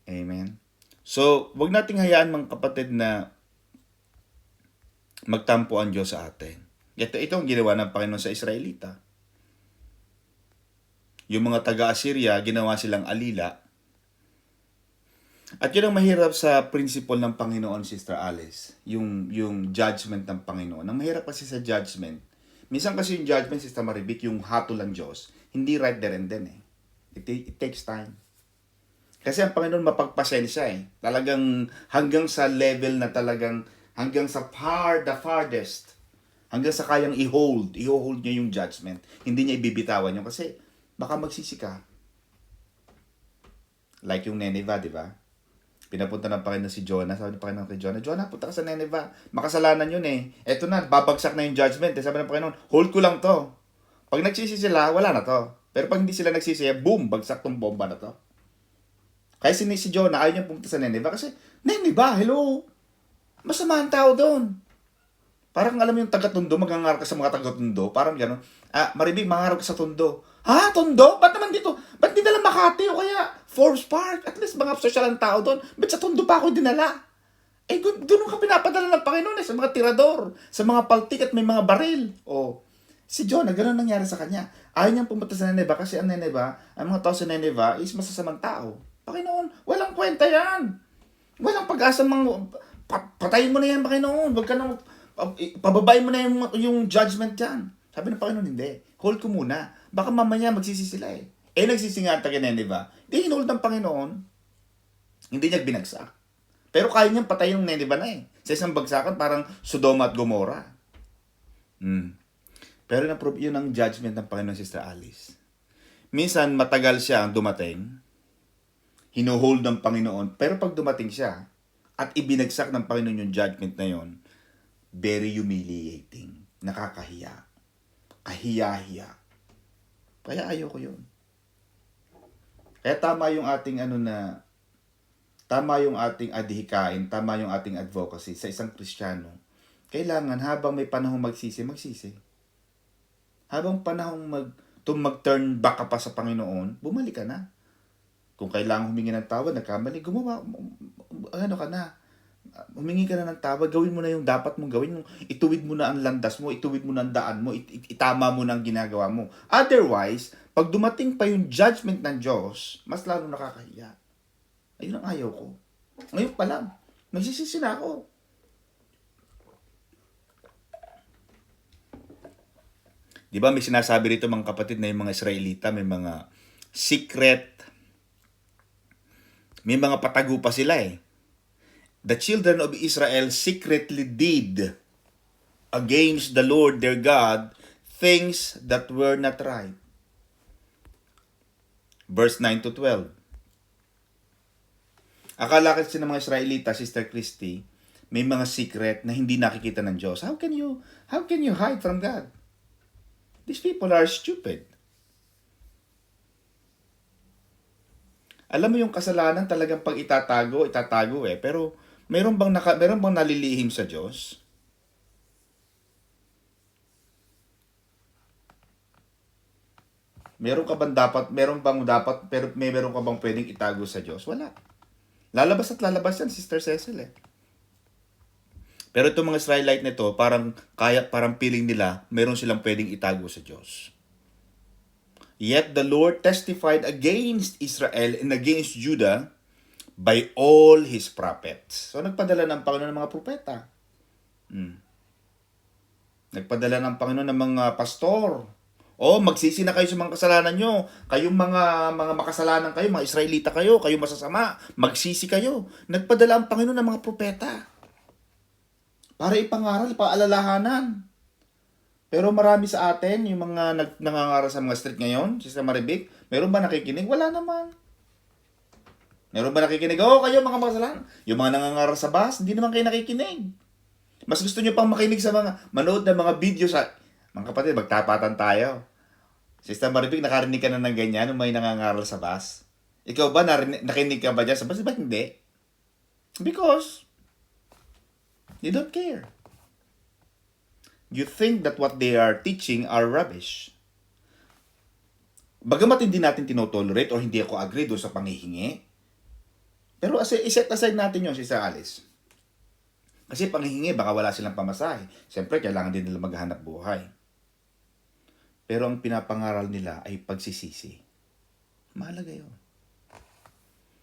Amen. So, huwag nating hayaan mga kapatid na magtampo ang Diyos sa atin. Ito ang ginawa ng Panginoon sa Israelita. Yung mga taga-Assyria, ginawa silang alila. At yun ang mahirap sa principle ng Panginoon, Sister Alice. Yung judgment ng Panginoon. Ang mahirap kasi sa judgment. Minsan kasi yung judgment, Sister Maribik, yung hatol ng Diyos, hindi right there and then eh. It takes time. Kasi ang Panginoon mapagpasensya eh. Talagang hanggang sa level na talagang, hanggang sa the farthest. Hanggang sa kayang i-hold niya yung judgment. Hindi niya ibibitawan yun kasi baka magsisi ka. Like yung Nineveh, di ba? Pinapunta ng Panginoon si Jonah. Sabi ng Panginoon kay Jonah, Jonah, punta ka sa Nineveh. Makasalanan yun eh. Eto na, babagsak na yung judgment. Sabi ng Panginoon, hold ko lang to. Pag nagsisi sila, wala na to. Pero pag hindi sila nagsisi, boom, bagsak tong bomba na to. Kaya si Jonah, ayaw niya pumunta sa Nineveh kasi, Nineveh, hello? Masama ang tao doon. Parang alam mo yung taga-Tondo, magangarap ka sa mga taga-Tondo. Parang gano'n. Maribig, mangarap ka sa Tondo. Ha? Tondo? Ba't naman dito? Ba't di dala Makati o kaya Forbes Park? At least mga social ang tao doon. Ba't sa Tondo pa ako dinala? Eh, doon ka pinapadala ng Panginoon eh, sa mga tirador, sa mga paltik at may mga baril. O, si Jonah, gano'n nangyari sa kanya. Ayaw niyang pumunta sa Nineveh kasi ang Nineveh, ang mga tao sa Nineveh is masasamang tao. Panginoon, walang kwenta yan. Walang pag-asa Patayin mo na yan, Panginoon. Huwag ka na, pababain mo na yung judgment dyan. Sabi ng Panginoon, hindi. Hold ko muna. Baka mamaya magsisi sila eh. Nagsisi nga ang taga Nineveh. Hindi hinold ng Panginoon. Hindi niya binagsak. Pero kaya niyang patayin yung Nineveh na eh. Sa isang bagsakan, parang Sodoma at Gomorrah. Pero yun ang judgment ng Panginoon, Sister Alice. Minsan, matagal siya ang dumating. Hinuhold ng Panginoon. Pero pag dumating siya, at ibinagsak ng Panginoon yung judgment na yon, very humiliating. Nakakahiya. Kahiya-hiya. Kaya ayoko yun. Kaya tama yung ating tama yung ating adhikain, tama yung ating advocacy sa isang Kristiyano. Kailangan habang may panahong magsisi. Habang panahong mag-turn back ka pa sa Panginoon, bumalik ka na. Kung kailangan humingi ng tawad, nagkamali, humingi ka na ng tawad, gawin mo na yung dapat mong gawin, ituwid mo na ang landas mo, ituwid mo na ang daan mo, itama mo na ang ginagawa mo. Otherwise, pag dumating pa yung judgment ng Diyos, mas lalo nakakahiya. Ayun ang ayaw ko. Ngayon pa lang, nagsisisi na ako. Di ba may sinasabi rito mga kapatid na yung mga Israelita, may mga secret, may mga patago pa sila eh. The children of Israel secretly did against the Lord their God things that were not right. Verse 9 to 12. Akala kasi ng mga Israelita, Sister Christy, may mga secret na hindi nakikita ng Diyos. How can you hide from God? These people are stupid. Alam mo yung kasalanan talagang pag itatago eh. Pero meron bang nalilihim sa Diyos? Meron ka bang pwedeng itago sa Diyos? Wala. Lalabas yan, Sister Cecil eh. Pero itong mga Israelite nito, parang feeling nila, meron silang pwedeng itago sa Diyos. Yet the Lord testified against Israel and against Judah by all His prophets. So nagpadala ng Panginoon ng mga propeta. Nagpadala ng Panginoon ng mga pastor. Magsisi na kayo sa mga kasalanan nyo. Kayong mga makasalanan kayo, mga Israelita kayo, kayo masasama. Magsisi kayo. Nagpadala ang Panginoon ng mga propeta. Para ipangaral, paalalahanan. Pero marami sa atin, yung mga nangangaral sa mga street ngayon, Sister Maribik, meron ba nakikinig? Wala naman. Meron ba nakikinig? Kayo mga makasalanan. Yung mga nangangaral sa bus, hindi naman kayo nakikinig. Mas gusto nyo pang makinig sa manood ng mga video sa... Mga kapatid, magtapatan tayo. Sister Maribik, nakarinig ka na ng ganyan nung may nangangaral sa bus? Ikaw ba, nakinig ka ba dyan sa bus? Ba't hindi? Because you don't care. You think that what they are teaching are rubbish. Bagamat hindi natin tinotolerate o hindi ako agree doon sa panghihingi, pero iset aside natin yun, Sister Alice. Kasi panghihingi, baka wala silang pamasahe. Siyempre, kailangan din nila maghanap buhay. Pero ang pinapangaral nila ay pagsisisi. Mahalaga yun.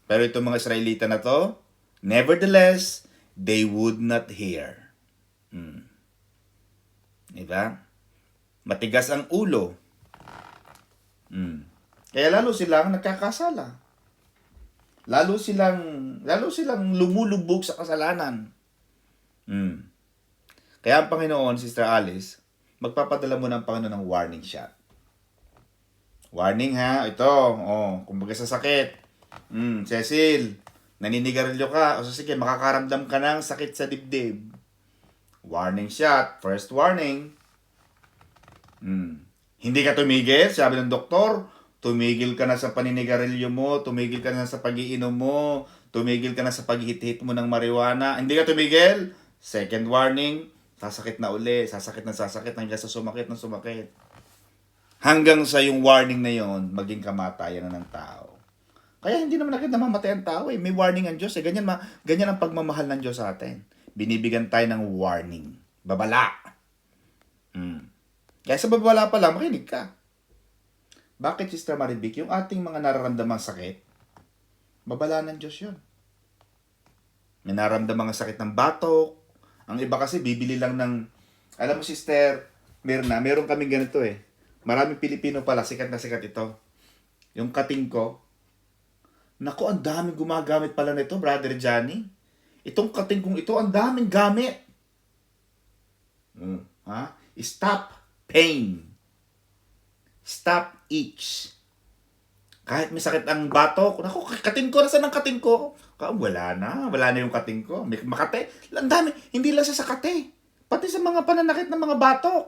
Pero itong mga Israelita na to, nevertheless, they would not hear. Diba? Matigas ang ulo. Kaya lalo silang nagkakasala. Lalo silang lumulubog sa kasalanan. Kaya ang Panginoon, Sister Alice, magpapadala mo ng Panginoon ng warning shot. Warning ha, ito, kumbaga sa sakit. Cecil, naninigarilyo ka, sige, makakaramdam ka ng sakit sa dibdib. Warning shot, first warning. Hindi ka tumigil, sabi ng doktor, tumigil ka na sa paninigarilyo mo, tumigil ka na sa pag-iinom mo, tumigil ka na sa paghihit-hit mo ng marijuana. Hindi ka tumigil, second warning, sasakit na uli, sasakit hanggang sa sumakit na sumakit. Hanggang sa yung warning na yon, maging kamatayan na ng tao. Kaya hindi naman agad namamatay ang tao eh. May warning ang Diyos eh. Ganyan ang pagmamahal ng Diyos sa atin. Binibigyan tayo ng warning. Babala. Kaya sa babala pa lang, makinig ka. Bakit, Sister Maribik? Yung ating mga nararamdamang sakit, babala ng Diyos yun. May naramdaman mga sakit ng batok. Ang iba kasi bibili lang ng, alam mo Sister Mirna, meron kaming ganito eh. Maraming Pilipino pala, sikat na sikat ito. Yung kating ko, naku, ang daming gumagamit pala nito, Brother Johnny. Itong kating kong ito, ang daming gamit. Ha? Stop pain. Stop itch. Kahit may sakit ang batok, naku, kating ko, nasaan ang kating ko? Wala na yung kating ko. May makate, ang dami, hindi lang sa kate. Pati sa mga pananakit ng mga batok.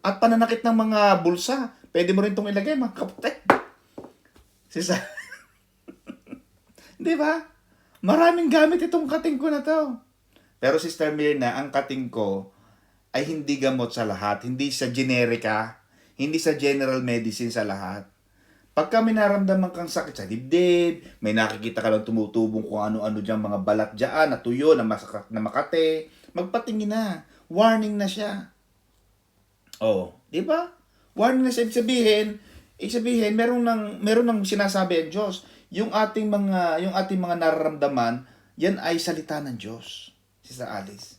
At pananakit ng mga bulsa. Pwede mo rin itong ilagay, mga kapatid. Sisa. Di ba? Maraming gamit itong kating ko na to. Pero Sister Mirna, ang kating ko ay hindi gamot sa lahat. Hindi sa generika. Hindi sa general medicine sa lahat. Pagka may naramdaman kang sakit sa dibdib, may nakikita ka lang tumutubong kung ano-ano dyan, mga balat dyan, na tuyo, na makate, magpatingin na. Warning na siya. Oh, di ba? Warning na siya. Ibig sabihin, meron ng sinasabi ang Diyos. Yung ating mga nararamdaman, yan ay salita ng Diyos. Sister Alice.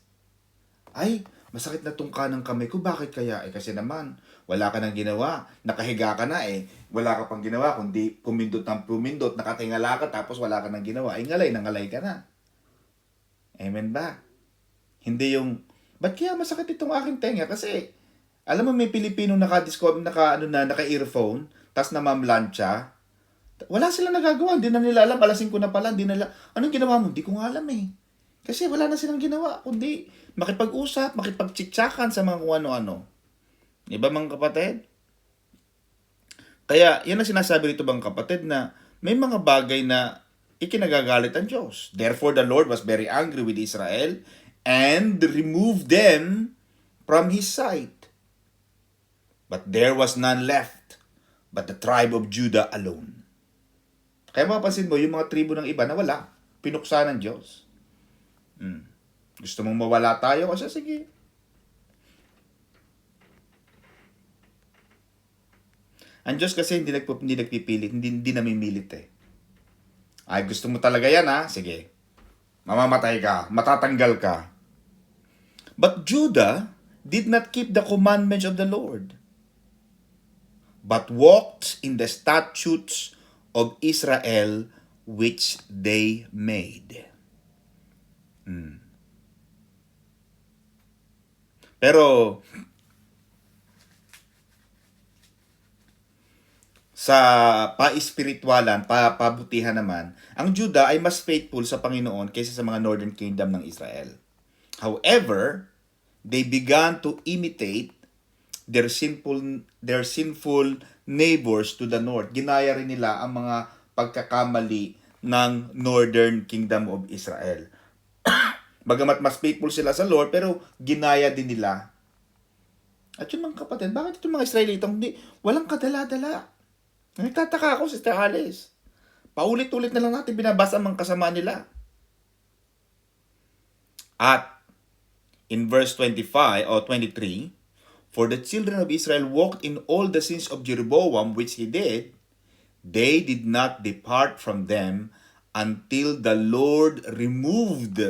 Ay, masakit na tong kanang kamay ko. Bakit kaya? Kasi naman, wala ka nang ginawa. Nakahiga ka na eh. Wala ka pang ginawa. Kundi pumindot ng pumindot. Nakatingala ka tapos wala ka nang ginawa. Ay nangalay ka na. Amen ba? Hindi yung, ba't kaya masakit itong aking tenga? Kasi, alam mo may Pilipino naka-earphone, tas namamlansya. Wala silang nagagawa. Hindi na nila alam. Alasin ko na pala. Anong ginawa mo? Hindi ko nga alam eh. Kasi wala na silang ginawa. Kundi makipag-usap, makipag-chitsakan sa mga kung ano-ano. Diba mga kapatid? Kaya, yan ang sinasabi rito bang kapatid na may mga bagay na ikinagagalit ang Diyos. Therefore, the Lord was very angry with Israel and removed them from His sight. But there was none left but the tribe of Judah alone. Kaya mapapansin mo, yung mga tribo ng iba na wala, pinuksa ng Diyos. Gusto mong mawala tayo? Kasi sige. Ang Diyos kasi hindi nagpipilit, hindi namimilit eh. Ay, gusto mo talaga yan ha? Sige. Mamamatay ka, matatanggal ka. But Judah did not keep the commandments of the Lord, but walked in the statutes of Israel which they made. Pero sa pa-espiritualan, pabutihan naman, ang Judah ay mas faithful sa Panginoon kaysa sa mga Northern Kingdom ng Israel. However, they began to imitate their sinful neighbors to the north. Ginaya rin nila ang mga pagkakamali ng Northern Kingdom of Israel. Bagamat mas faithful sila sa Lord, pero ginaya din nila. At yun mga kapatid, bakit itong mga Israelitang walang kadala-dala? Nagtataka ako, Sister Alice. Paulit-ulit na lang natin binabasa ang mga kasamaan nila. At in verse 25 or 23, for the children of Israel walked in all the sins of Jeroboam which he did, they did not depart from them until the Lord removed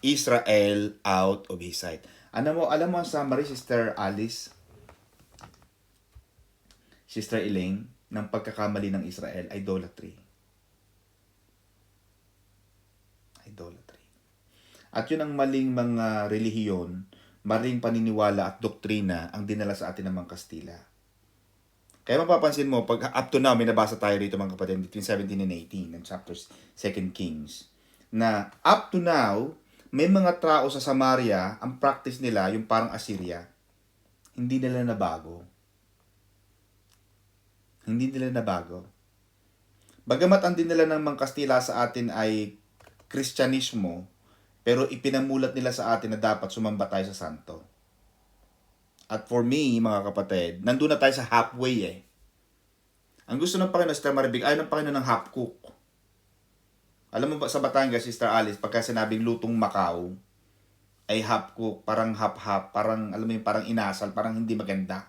Israel out of his sight. Alam mo ang summary, Sister Alice, Sister Elaine, ng pagkakamali ng Israel, idolatry. Idolatry. At yun ang maling mga relihiyon, maling paniniwala at doktrina ang dinala sa atin ng mga Kastila. Kaya mapapansin mo, pag up to now, may nabasa tayo rito mga kapatid, between 17 and 18, ng chapters 2 Kings, na up to now, may mga tao sa Samaria, ang practice nila, yung parang Assyria, hindi nila nabago. Hindi nila nabago. Bagamat ang dinala ng mga Kastila sa atin ay Kristyanismo, pero ipinamulat nila sa atin na dapat sumamba tayo sa santo. At for me, mga kapatid, nandun na tayo sa halfway eh. Ang gusto ng Panginoon, Sister Maribig, ayaw ng Panginoon ng half cook. Alam mo ba sa Batangas, Sister Alice, pagka sinabing lutong Macau, ay half cook, parang half-half, parang, alam mo yun, parang inasal, parang hindi maganda.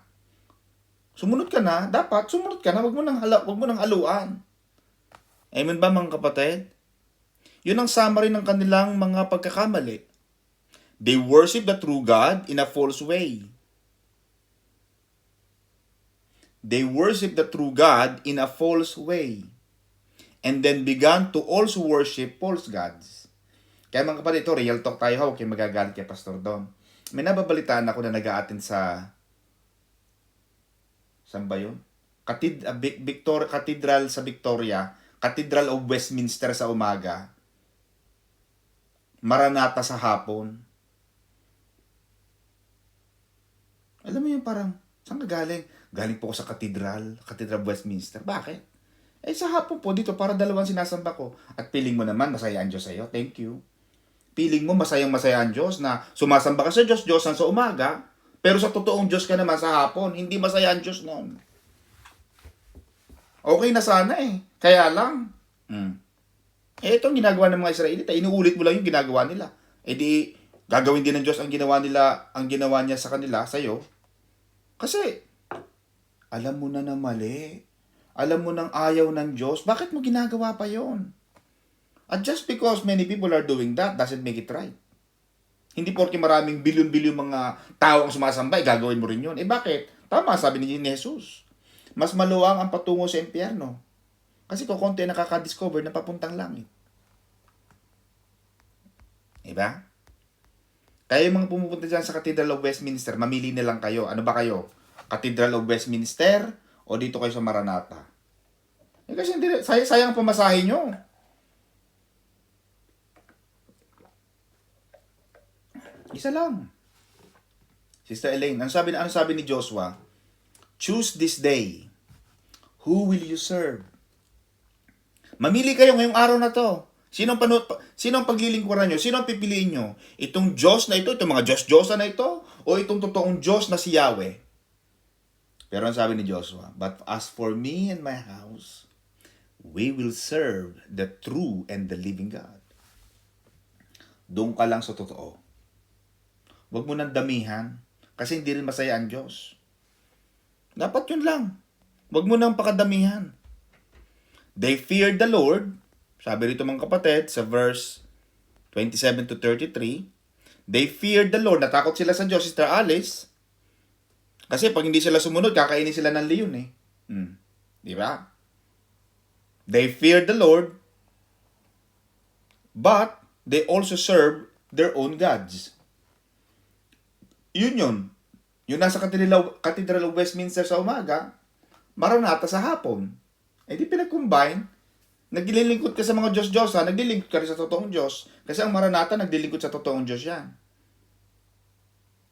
Sumunod ka na, dapat sumunod ka na, wag mo nang haluan. Amen ba mga kapatid? Yun ang summary ng kanilang mga pagkakamali. They worship the true God in a false way. They worship the true God in a false way. And then began to also worship false gods. Kaya mga kapatid, ito, real talk tayo. Huwag kayong magagalit kay Pastor Don. May nababalitaan ako na nag-a-attend sa... Saan ba yun? Cathedral sa Victoria. Cathedral of Westminster sa umaga. Maranatha sa hapon. Alam mo yung parang, saan ka galing? Galing po ako sa Cathedral of Westminster. Bakit? Eh sa hapon po dito, para dalawang sinasamba ko. At piling mo naman, masaya ang Diyos sa'yo. Thank you. Piling mo, masayang-masaya ang Diyos na sumasamba ka sa Diyos, Diyosan sa umaga. Pero sa totoong Diyos ka naman sa hapon. Hindi masaya ang Diyos noon. Okay na sana eh. Kaya lang. Eh itong ginagawa ng mga Israelita, inuulit mo lang yung ginagawa nila. Eh di, gagawin din ng Diyos ang ginawa niya sa kanila, sa'yo. Kasi, alam mo na mali. Alam mo nang ayaw ng Diyos. Bakit mo ginagawa pa yon? At just because many people are doing that, doesn't make it right. Hindi porke maraming bilyon-bilyon mga tao ang sumasamba, gagawin mo rin yun. Eh bakit? Tama, sabi ni Jesus. Mas maluwang ang patungo sa impyerno. Kasi kukunti nakaka-discover na papuntang langit. Diba? Kaya yung mga pumupunta dyan sa Cathedral of Westminster, mamili na lang kayo. Ano ba kayo? Cathedral of Westminster o dito kayo sa Maranatha? Eh kasi hindi, sayang pamasahin nyo. Isa lang. Sister Elaine, ano sabi ni Joshua? Choose this day. Who will you serve? Mamili kayo ngayong araw na to. Sino ang paglilingkuran nyo? Sino ang pipiliin nyo? Itong Diyos na ito, itong mga Diyos-Diyosa na ito, o itong totoong Diyos na si Yahweh? Pero ang sabi ni Joshua, but as for me and my house, we will serve the true and the living God. Doon ka lang sa totoo. Huwag mo nang damihan, kasi hindi rin masaya ang Diyos. Dapat yun lang. Huwag mo nang pakadamihan. They feared the Lord. Sabi rito mga kapatid, sa verse 27 to 33, they feared the Lord. Natakot sila sa Diyos, Sister Alice. Kasi pag hindi sila sumunod, kakainin sila ng leon eh. Di ba? They feared the Lord, but they also served their own gods. Yun. Yung nasa Cathedral of Westminster sa umaga, Maranatha sa hapon. Eh di pinag-combine, naglilingkod ka sa mga Diyos-Diyosa, naglilingkod ka rin sa totoong Diyos. Kasi ang Maranatha, naglilingkod sa totoong Diyos yan.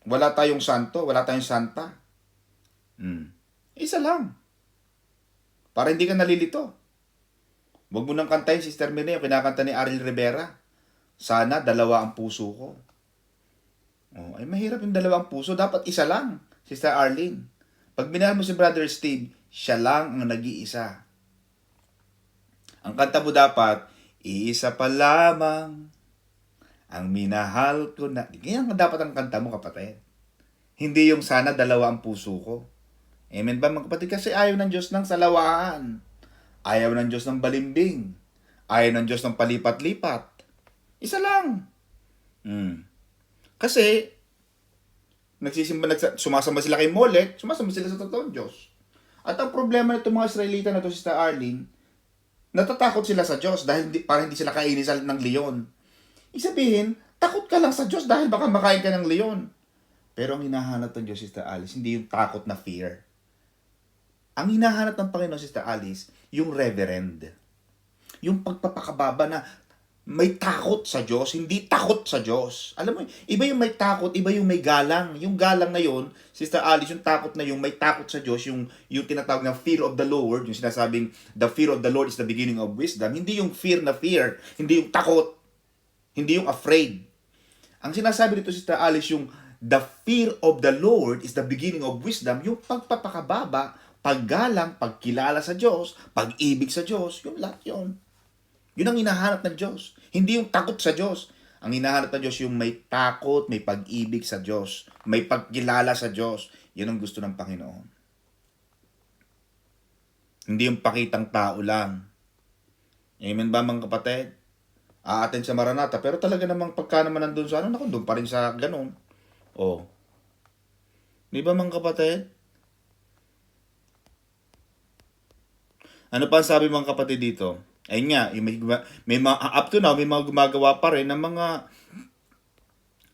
Wala tayong santo, wala tayong santa. Isa lang. Para hindi ka nalilito. Huwag mo nang kantahin, Sister Mene, yung kinakanta ni Ariel Rivera. Sana dalawa ang puso ko. Ay mahirap yung dalawang puso. Dapat isa lang, Sister Arlene. Pag minahal mo si Brother Steve, siya lang ang nag-iisa. Ang kanta mo dapat, iisa pa lamang ang minahal ko na. Ganyan dapat ang kanta mo, kapatid. Hindi yung sana dalawa ang puso ko. Amen ba mga kapatid? Kasi ayaw ng Diyos ng salawaan. Ayaw ng Diyos ng balimbing. Ayaw ng Diyos ng palipat-lipat. Isa lang. Kasi, sumasamba sila kay Molech, sumasamba sila sa totoong Diyos. At ang problema nito mga Israelita na to, Sister Arlene, natatakot sila sa Diyos dahil para hindi sila kainin ng leon. Isabihin, takot ka lang sa Diyos dahil baka makain ka ng leon. Pero ang hinahanap ng Diyos, Sister Alice, hindi yung takot na fear. Ang hinahanap ng Panginoon, Sister Alice, yung reverend. Yung pagpapakababa na may takot sa Diyos, hindi takot sa Diyos. Alam mo, iba yung may takot, iba yung may galang. Yung galang na yun, Sister Alice, yung takot na yung may takot sa Diyos, yung tinatawag na fear of the Lord, yung sinasabing, the fear of the Lord is the beginning of wisdom. Hindi yung fear na fear, hindi yung takot, hindi yung afraid. Ang sinasabi dito, Sister Alice, yung the fear of the Lord is the beginning of wisdom, yung pagpapakababa, paggalang, pagkilala sa Diyos, pag-ibig sa Diyos, yun lahat yun. Yun ang hinahanap ng Diyos. Hindi yung takot sa Diyos. Ang hinahanap ng Diyos yung may takot, may pag-ibig sa Diyos, may pagkilala sa Diyos. Yun ang gusto ng Panginoon. Hindi yung pakitang tao lang. Amen ba mga kapatid? a-attend sa Maranatha. Pero talaga namang pagka naman nandun sa ano, naku, doon pa rin sa ganun. Oh. Di ba mga kapatid? Ano pa ang sabi mga kapatid dito? Ayun nga, may mga, up to now, may mga gumagawa pa rin ng mga,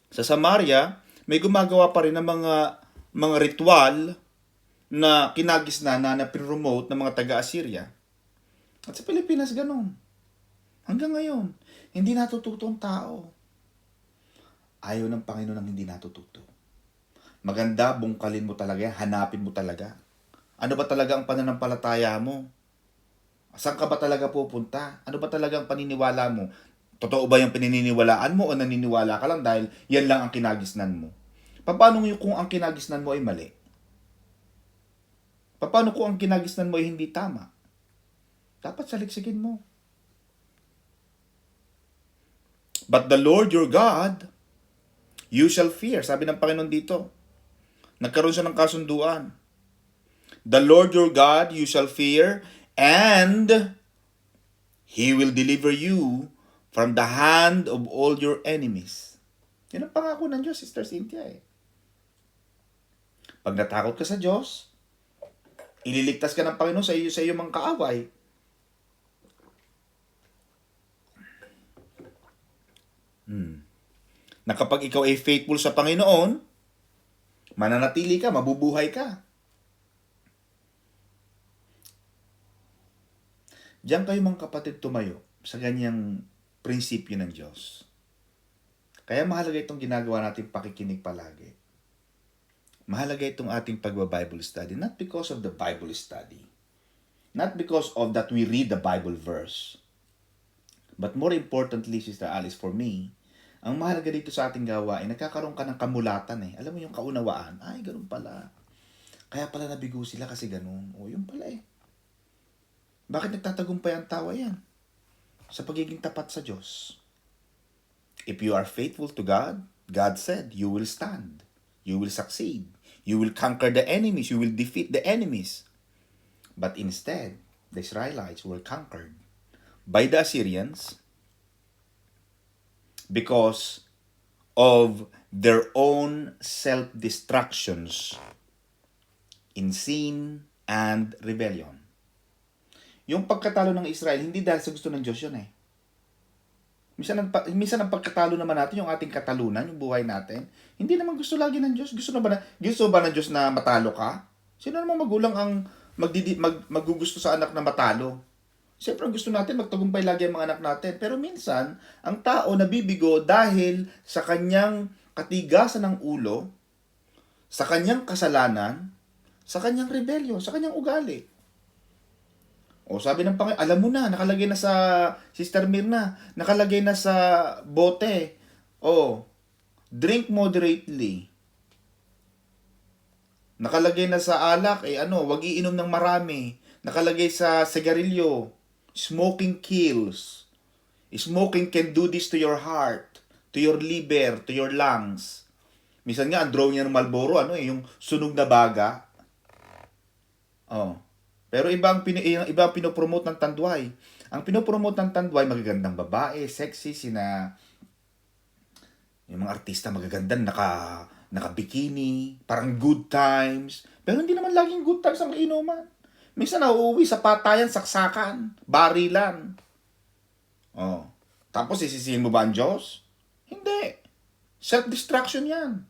sa Samaria, may gumagawa pa rin ng mga ritual na kinagisnan na pinromote ng mga taga-Assyria. At sa Pilipinas, ganun. Hanggang ngayon, hindi natututo ang tao. Ayaw ng Panginoon ng hindi natututo. Maganda, bungkalin mo talaga, hanapin mo talaga. Ano ba talaga ang pananampalataya mo? Saan ka ba talaga pupunta? Ano ba talaga ang paniniwala mo? Totoo ba yung pininiwalaan mo o naniniwala ka lang dahil yan lang ang kinagisnan mo? Paano kung ang kinagisnan mo ay mali? Paano kung ang kinagisnan mo ay hindi tama? Dapat saliksikin mo. But the Lord your God, you shall fear. Sabi ng Panginoon dito. Nagkaroon siya ng kasunduan. The Lord your God, you shall fear, and He will deliver you from the hand of all your enemies. Yan ang pangako ng Diyos, Sister Cynthia eh. Pag natakot ka sa Diyos, ililigtas ka ng Panginoon sa iyo mga kaaway. Na kapag ikaw ay faithful sa Panginoon, mananatili ka, mabubuhay ka. Diyan kayo mga kapatid tumayo sa ganyang prinsipyo ng Diyos. Kaya mahalaga itong ginagawa natin pakikinig palagi. Mahalaga itong ating pagba-Bible study, not because of the Bible study, not because of that we read the Bible verse, but more importantly, Sister Alice, for me, ang mahalaga dito sa ating gawain, nagkakaroon ka ng kamulatan eh. Alam mo yung kaunawaan, ay ganun pala. Kaya pala nabigo sila kasi ganun. O yun pala eh. Bakit nagtatagumpay ang tao yan? Sa pagiging tapat sa Diyos. If you are faithful to God, God said, you will stand. You will succeed. You will conquer the enemies. You will defeat the enemies. But instead, the Israelites were conquered by the Assyrians because of their own self-destructions in sin and rebellion. Yung pagkatalo ng Israel, hindi dahil sa gusto ng Diyos yun eh. Minsan ang pagkatalo naman natin, yung ating katalunan, yung buhay natin, hindi naman gusto lagi ng Diyos. Gusto ba ng Diyos na matalo ka? Sino namang magulang ang magugusto sa anak na matalo? Siyempre, gusto natin magtagumpay lagi ang mga anak natin. Pero minsan, ang tao nabibigo dahil sa kanyang katigasan ng ulo, sa kanyang kasalanan, sa kanyang rebellion, sa kanyang ugali. O sabi ng Panginoon, alam mo na, nakalagay na sa Sister Mirna, nakalagay na sa bote. O, drink moderately. Nakalagay na sa alak, wag iinom ng marami. Nakalagay sa sigarilyo, smoking kills. Smoking can do this to your heart, to your liver, to your lungs. Minsan nga, ang draw niya ng Marlboro, yung sunog na baga. Oh. Pero iba ang pinopromote ng Tanduay. Ang pinopromote ng Tanduay, magagandang babae, sexy, yung mga artista magagandang naka-bikini, parang good times. Pero hindi naman laging good times ang inuman. Minsan nauuwi sa patayan, saksakan, barilan. Oh. Tapos isisihin mo ba ang Diyos? Hindi. Self-destruction yan.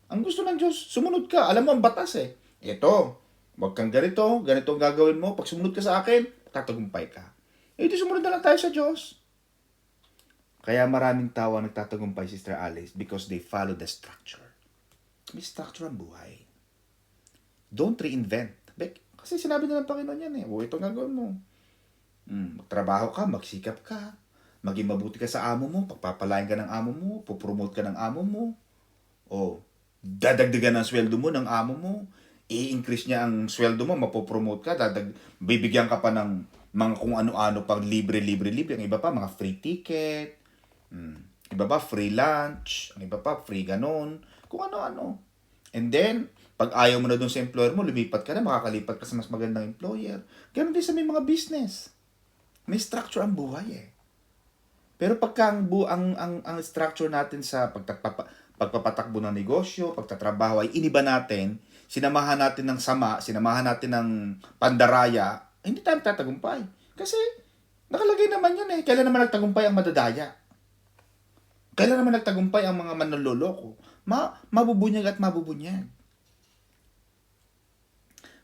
Ang gusto ng Diyos, sumunod ka. Alam mo ang batas eh. Ito, wag kang ganito ang gagawin mo. Pag sumunod ka sa akin, tatagumpay ka. Di sumunod na lang tayo sa Diyos. Kaya maraming tao ang nagtatagumpay, Sister Alice, because they follow the structure. May structure ang buhay. Don't reinvent. Kasi sinabi na ng Panginoon yan eh. Ito ang gagawin mo. Magtrabaho ka, magsikap ka. Maging mabuti ka sa amo mo. Pagpapalain ka ng amo mo. Pupromote ka ng amo mo. O, dadagdagan ang sweldo mo ng amo mo. I-increase niya ang sweldo mo, mapopromote ka, bibigyan ka pa ng mga kung ano-ano pang libre. Ang iba pa, mga free ticket. Iba pa, free lunch. Ang iba pa, free ganon. Kung ano-ano. And then, pag ayaw mo na dun sa employer mo, lumipat ka na, makakalipat ka sa mas magandang employer. Ganon din sa may mga business. May structure ang buhay eh. Pero pagka ang structure natin sa pagpapatakbo ng negosyo, pagtatrabaho ay iniba natin, sinamahan natin ng sama, sinamahan natin ng pandaraya, hindi tayo tatagumpay. Kasi nakalagay naman yun eh. Kailan naman nagtagumpay ang madadaya? Kailan naman nagtagumpay ang mga manloloko? Mabubunyag at mabubunyag.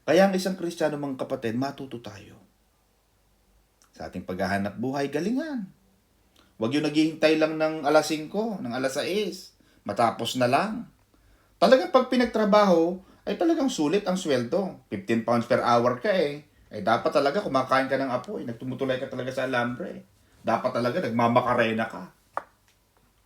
Kaya ang isang Kristiyano, mga kapatid, matuto tayo. Sa ating paghahanap buhay, galingan. Huwag yung naghihintay lang ng alas 5, ng alas 6. Matapos na lang. Talagang pag pinagtrabaho, ay talagang sulit ang sweldo. 15 pounds per hour ka eh. Ay dapat talaga kumakain ka ng apoy. Nagtumutulay ka talaga sa alambre. Dapat talaga nagmamakarena ka.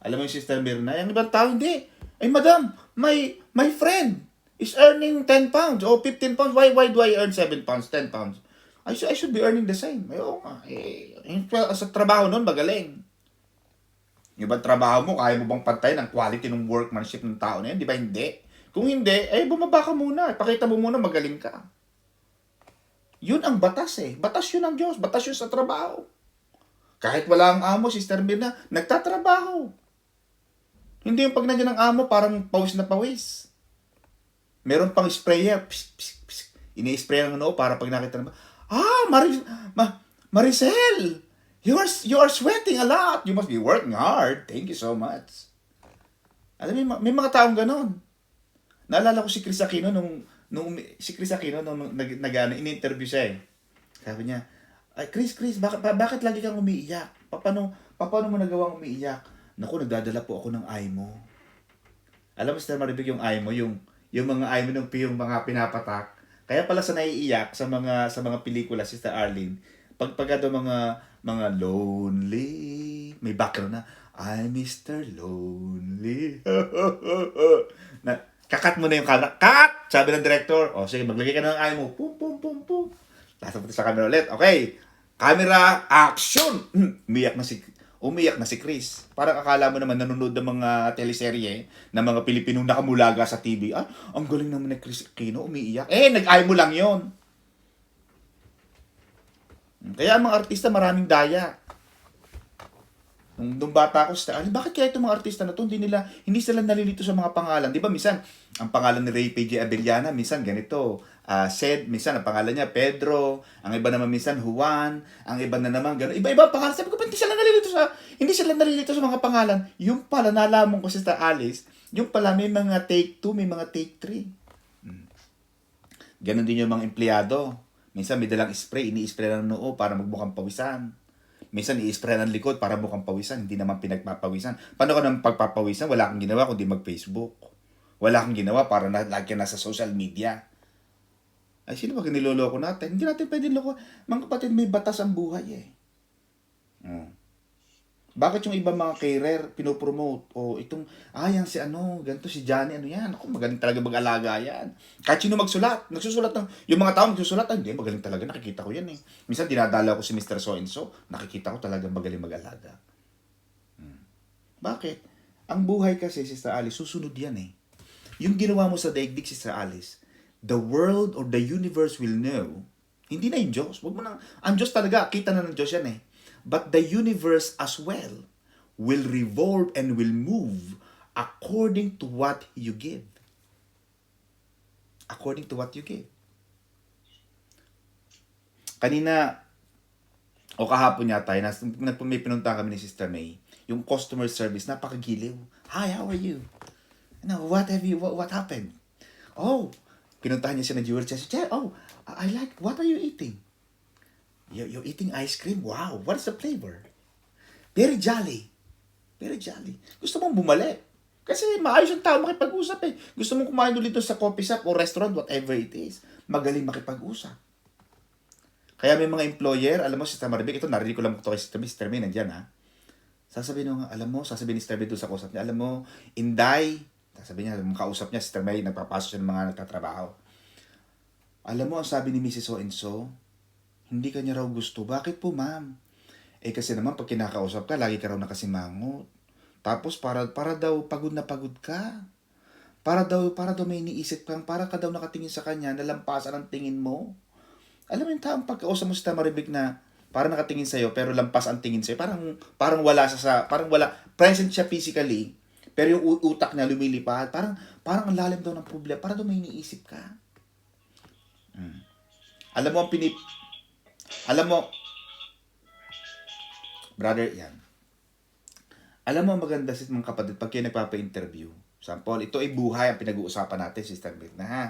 Alam mo yung Sister Mirna, yung ibang tao hindi. Ay madam, my friend is earning 10 pounds o 15 pounds. Why do I earn 7 pounds, 10 pounds? I should be earning the same. Ay, oo nga. Sa trabaho nun, magaling. Yung ibang trabaho mo, kaya mo bang pantayin ang quality ng workmanship ng tao na yan? Di ba hindi? Kung hindi, bumaba ka muna. Pakita mo muna magaling ka. Yun ang batas eh. Batas yun ng Diyos. Batas yun sa trabaho. Kahit wala ang amo, Sister Mirna, nagtatrabaho. Hindi yung pag nandiyan ng amo, parang pawis na pawis. Meron pang sprayer. Psst, psst, psst. Ini-spray ng noo para pag nakita naman, Maricel, you are sweating a lot. You must be working hard. Thank you so much. Alam mo, may mga taong ganon. Naalala ko si Chris Aquino nung in-interview siya eh. Sabi niya, ay Chris, bakit lagi kang umiiyak? Paano mo nagawang umiiyak? Naku, nagdadala po ako ng IMO. Alam mo, Sister Maribig, yung IMO, yung mga IMO ng yung mga pinapatak. Kaya pala sa naiiyak sa mga pelikula, Sister Arlene, pagka daw mga lonely, may background na, I'm Mr. Lonely. Na, kakat mo na yung cut! Sabi ng director, sige, maglagay ka na ng IMO. Pum, pum, pum, pum. Tapos sa camera ulit. Okay, camera, action! Umiyak na si Chris. Parang akala mo naman nanonood ng mga teleserye ng mga Pilipinong nakamulaga sa TV. Ang galing naman ni Chris Aquino, umiiyak. Nag-IMO lang yon. Kaya ang mga artista maraming daya. Nung bata ako, bakit kaya itong mga artista na to, hindi sila nalilito sa mga pangalan? Di ba, minsan, ang pangalan ni Ray PJ Abellana, minsan ganito, minsan ang pangalan niya, Pedro, ang iba naman minsan, Juan, ang iba na naman, gano'n. Iba-iba pangalan. Sabi ko, hindi sila nalilito sa mga pangalan. Yung pala, nalaman ko si Sister Alice, yung pala, may mga take 2, may mga take 3. Ganon din yung mga empleyado. Minsan, may dalang spray, ini-spray ng noo para magmukhang pawisan. Minsan, i-spray ng likod para mukhang pawisan, hindi naman pinagpapawisan. Paano ka naman pagpapawisan? Wala kang ginawa kundi mag-Facebook. Wala kang ginawa para lagi ka nasa social media. Ay, sino ba niloloko natin? Hindi natin pwede loko. Mga kapatid, may batas ang buhay eh. Bakit yung ibang mga career pinopromote? Itong, yan si ganito si Johnny, yan. Ako, magaling talaga mag-alaga yan. Kahit sino nagsusulat yung mga tao nagsusulat, hindi, magaling talaga, nakikita ko yan eh. Minsan, dinadala ko si Mr. So-and-so, nakikita ko talaga magaling mag-alaga. Bakit? Ang buhay kasi, Sister Alice, susunod yan eh. Yung ginawa mo sa daigdig, Sister Alice, the world or the universe will know, hindi na yung Diyos. Ang Diyos talaga, kita na ng Diyos yan eh. But the universe as well will revolve and will move according to what you give. According to what you give. Kanina, kahapon yata, may pinunta kami ni Sister May. Yung customer service, napakagiliw. Hi, how are you? What happened? Pinuntahan niya siya ng jewelry. I like, what are you eating? You're eating ice cream? Wow, what is the flavor? Very jolly. Very jolly. Gusto mong bumalik. Kasi maayos yung tao makipag-usap eh. Gusto mong kumain ulit sa coffee shop o restaurant, whatever it is. Magaling makipag-usap. Kaya may mga employer, alam mo, Sister Maribig, ito narinig ko lang ito kay Sister May, nandiyan ha. Sasabihin ni Sister May doon sa kausap niya, alam mo, Inday, sasabihin niya, kausap niya, Sister May, nagpapasok siya ng mga nagtatrabaho. Alam mo, ang sabi ni Mrs. So-and-so, hindi ka niya raw gusto. Bakit po, ma'am? Kasi naman, pag kinakausap ka, lagi ka raw nakasimangot. Tapos, para daw pagod na pagod ka. Para daw may iniisip kang, para ka daw nakatingin sa kanya, nalampasan ang tingin mo. Alam mo yung taong pagkausap mo sa Maribig na, Parang nakatingin sa'yo, pero lampas ang tingin sa'yo. Parang wala parang wala, present siya physically, pero yung utak niya lumilipad. Parang ang lalim daw ng problema. Parang daw may iniisip ka. Alam mo, alam mo, brother, yan. Alam mo, maganda si mga kapatid, pag kayo nagpapa-interview, sample, ito ay buhay ang pinag-uusapan natin, Sister Mirna, ha?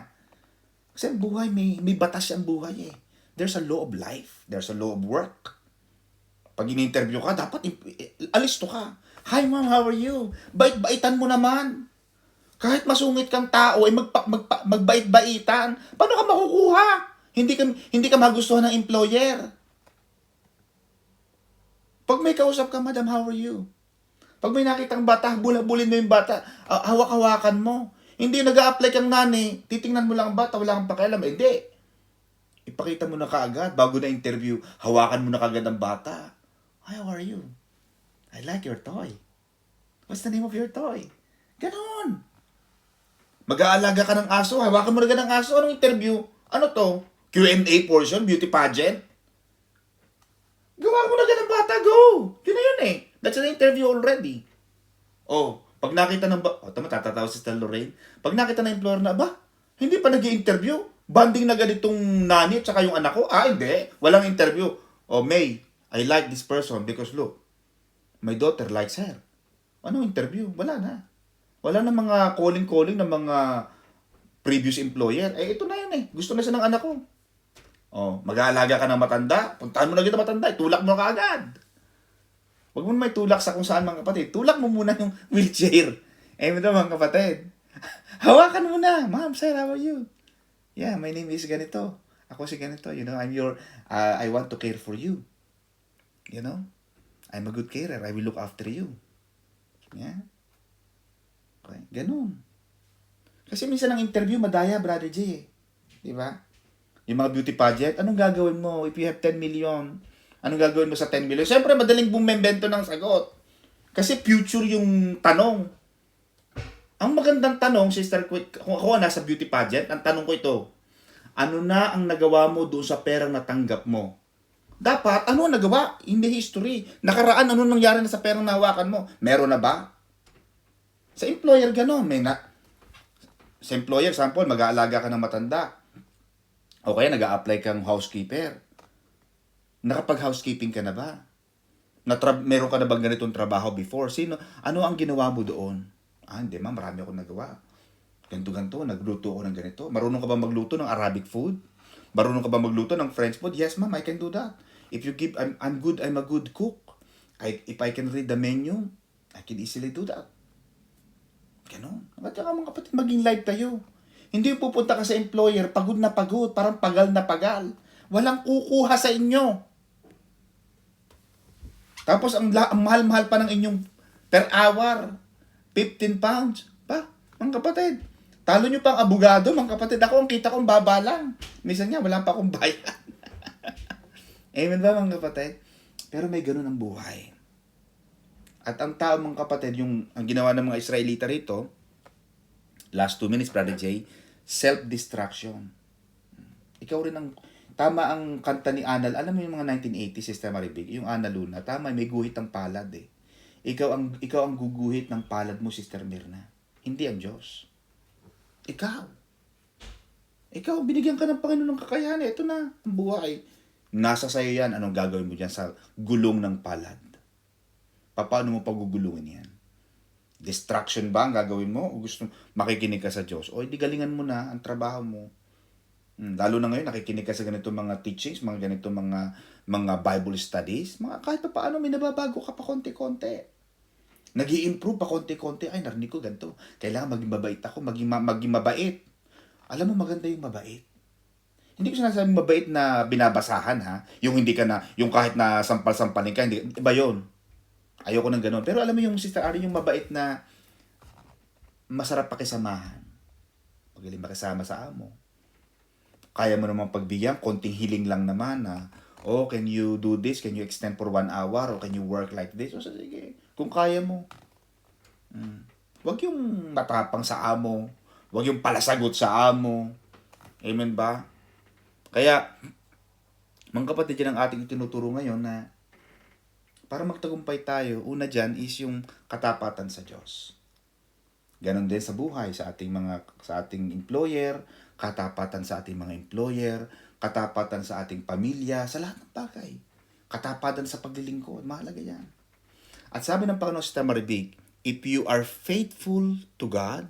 Kasi ang buhay, may batas ang buhay eh. There's a law of life. There's a law of work. Pag in-interview ka, dapat alisto ka. Hi ma'am, how are you? Bait-baitan mo naman. Kahit masungit kang tao, ay magbait-baitan. Paano ka makukuha? Hindi ka magustuhan ng employer. Pag may kausap ka, madam, how are you? Pag may nakitang bata, bulabulin mo yung bata, hawak-hawakan mo. Hindi nag-a-apply kang nani, titingnan mo lang ang bata, wala kang pakialam. Hindi. Ipakita mo na kaagad, bago na interview, hawakan mo na kaagad ang bata. Hi, how are you? I like your toy. What's the name of your toy? Ganon. Mag-aalaga ka ng aso, hawakan mo na agad ng aso. Anong interview? Ano to? Q&A portion? Beauty pageant? Gawa mo na agad ng bata, go! Yun na yun eh. That's an interview already. Oh, pag nakita ng tama, tatatawa si Stan Lorraine. Pag nakita ng employer na, hindi pa nag-i-interview. Banding na ganitong nani at saka yung anak ko. Hindi. Walang interview. Oh, May, I like this person because look, my daughter likes her. Anong interview? Wala na. Wala na mga calling ng mga previous employer. Ito na yun eh. Gusto na siya ng anak ko. Oh, mag-aalaga ka ng matanda. Puntahan mo na agad ang matanda. Tulak mo ka agad. Huwag mo may tulak sa kung saan mga kapatid. Tulak mo muna yung wheelchair. Ito mga kapatid. Hawakan mo na. Ma'am, sir, how are you? Yeah, my name is ganito. Ako si ganito. You know, I want to care for you. You know? I'm a good carer. I will look after you. Yeah? Okay, ganun. Kasi minsan ang interview, madaya, Brother J. Di ba? Yung mga beauty pageant, anong gagawin mo if you have 10 million? Anong gagawin mo sa 10 million? Siyempre, madaling bumembento ng sagot. Kasi future yung tanong. Ang magandang tanong, Sister Quick, kung ako nasa beauty pageant, ang tanong ko ito, ano na ang nagawa mo doon sa perang natanggap mo? Dapat, ano ang nagawa? In the history. Nakaraan, ano nangyari na sa perang nahawakan mo? Meron na ba? Sa employer, gano'n. Sa employer, sample, mag-aalaga ka ng matanda. O kaya nag-a-apply kang housekeeper. Nakapag-housekeeping ka na ba? Meron ka na bang ganitong trabaho before? Ano ang ginawa mo doon? Hindi ma'am, marami akong nagawa. Ganto-ganto, nagluto ako ng ganito. Marunong ka ba magluto ng Arabic food? Marunong ka ba magluto ng French food? Yes ma'am, I can do that. If you give, I'm a good cook. If I can read the menu, I can easily do that. Ganon. At saka mga kapatid, maging live tayo. Hindi yung pupunta ka sa employer, pagod na pagod, parang pagal na pagal. Walang kukuha sa inyo. Tapos ang mahal-mahal pa ng inyong per hour. 15 pounds. Mga kapatid. Talo nyo pang abogado, mga kapatid. Ako ang kita kong baba lang. Minsan nga, wala pa akong bayan. Amen ba, mga kapatid? Pero may ganun ang buhay. At ang tao, mga kapatid, ang ginawa ng mga Israelita rito, last 2 minutes, Brother Jay, self-destruction. Ikaw rin tama ang kanta ni Anal. Alam mo yung mga 1980s, Sister Maribig, yung Ana Luna, tama, may guhit ang palad eh. Ikaw ang guguhit ng palad mo, Sister Mirna. Hindi ang Diyos. Ikaw, binigyan ka ng Panginoon ng kakayahan. Ito na, ang buhay. Nasa sa'yo yan. Anong gagawin mo dyan sa gulong ng palad? Paano mo pagugulungin yan? Distraction ba ang gagawin mo? O gusto makikinig ka sa Diyos? O, di galingan mo na ang trabaho mo. Lalo na ngayon, nakikinig ka sa ganitong mga teachings, mga ganitong mga Bible studies. Kahit pa paano, may nababago ka pa konti-konti. Nag-i-improve pa konti-konti. Ay, narinig ko ganito. Kailangan maging mabait ako, maging mabait. Alam mo, maganda yung mabait. Hindi ko sinasabing mabait na binabasahan, ha? Yung hindi ka na, yung kahit na sampal-sampalin ka, hindi, iba yun. Ayoko ng ganun. Pero alam mo yung Sister Ari, yung mabait na masarap pakisamahan. Magaling makisama sa amo. Kaya mo naman pagbigyan, konting hiling lang naman na, can you do this? Can you extend for 1 hour? Or can you work like this? O sige, kung kaya mo. Huwag yung matapang sa amo. Huwag yung palasagot sa amo. Amen ba? Kaya, Mga kapatid, yan ang ating tinuturo ngayon na para magtagumpay tayo, una dyan is yung katapatan sa Diyos. Ganon din sa buhay, sa ating employer, katapatan sa ating mga employer, katapatan sa ating pamilya, sa lahat ng bagay. Katapatan sa paglilingkod, mahalaga yan. At sabi ng Panginoon sa Maribig, if you are faithful to God,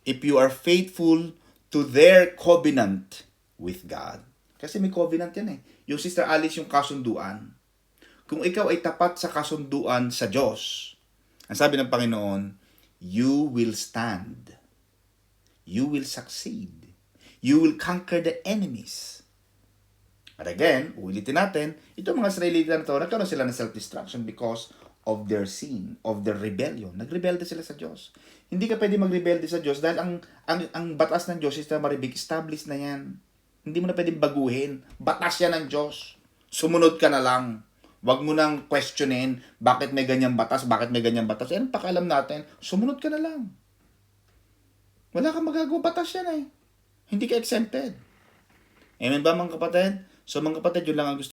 if you are faithful to their covenant with God, kasi may covenant yan eh. Yung Sister Alice, yung kasunduan. Kung ikaw ay tapat sa kasunduan sa Diyos, ang sabi ng Panginoon, you will stand. You will succeed. You will conquer the enemies. But again, ulitin natin, itong mga Israelita na ito, nagkaroon sila ng self-destruction because of their sin, of their rebellion. Nagrebelde sila sa Diyos. Hindi ka pwede magrebelde sa Diyos dahil ang batas ng Diyos, Sister Maribig, established na yan. Hindi mo na pwedeng baguhin. Batas yan ng Diyos. Sumunod ka na lang. Huwag mo nang questionin bakit may ganyang batas, bakit may ganyang batas. Yan, pakialam natin, sumunod ka na lang. Wala kang magagawa, batas yan eh. Hindi ka exempted. Amen ba mga kapatid? So mga kapatid, yun lang ang gusto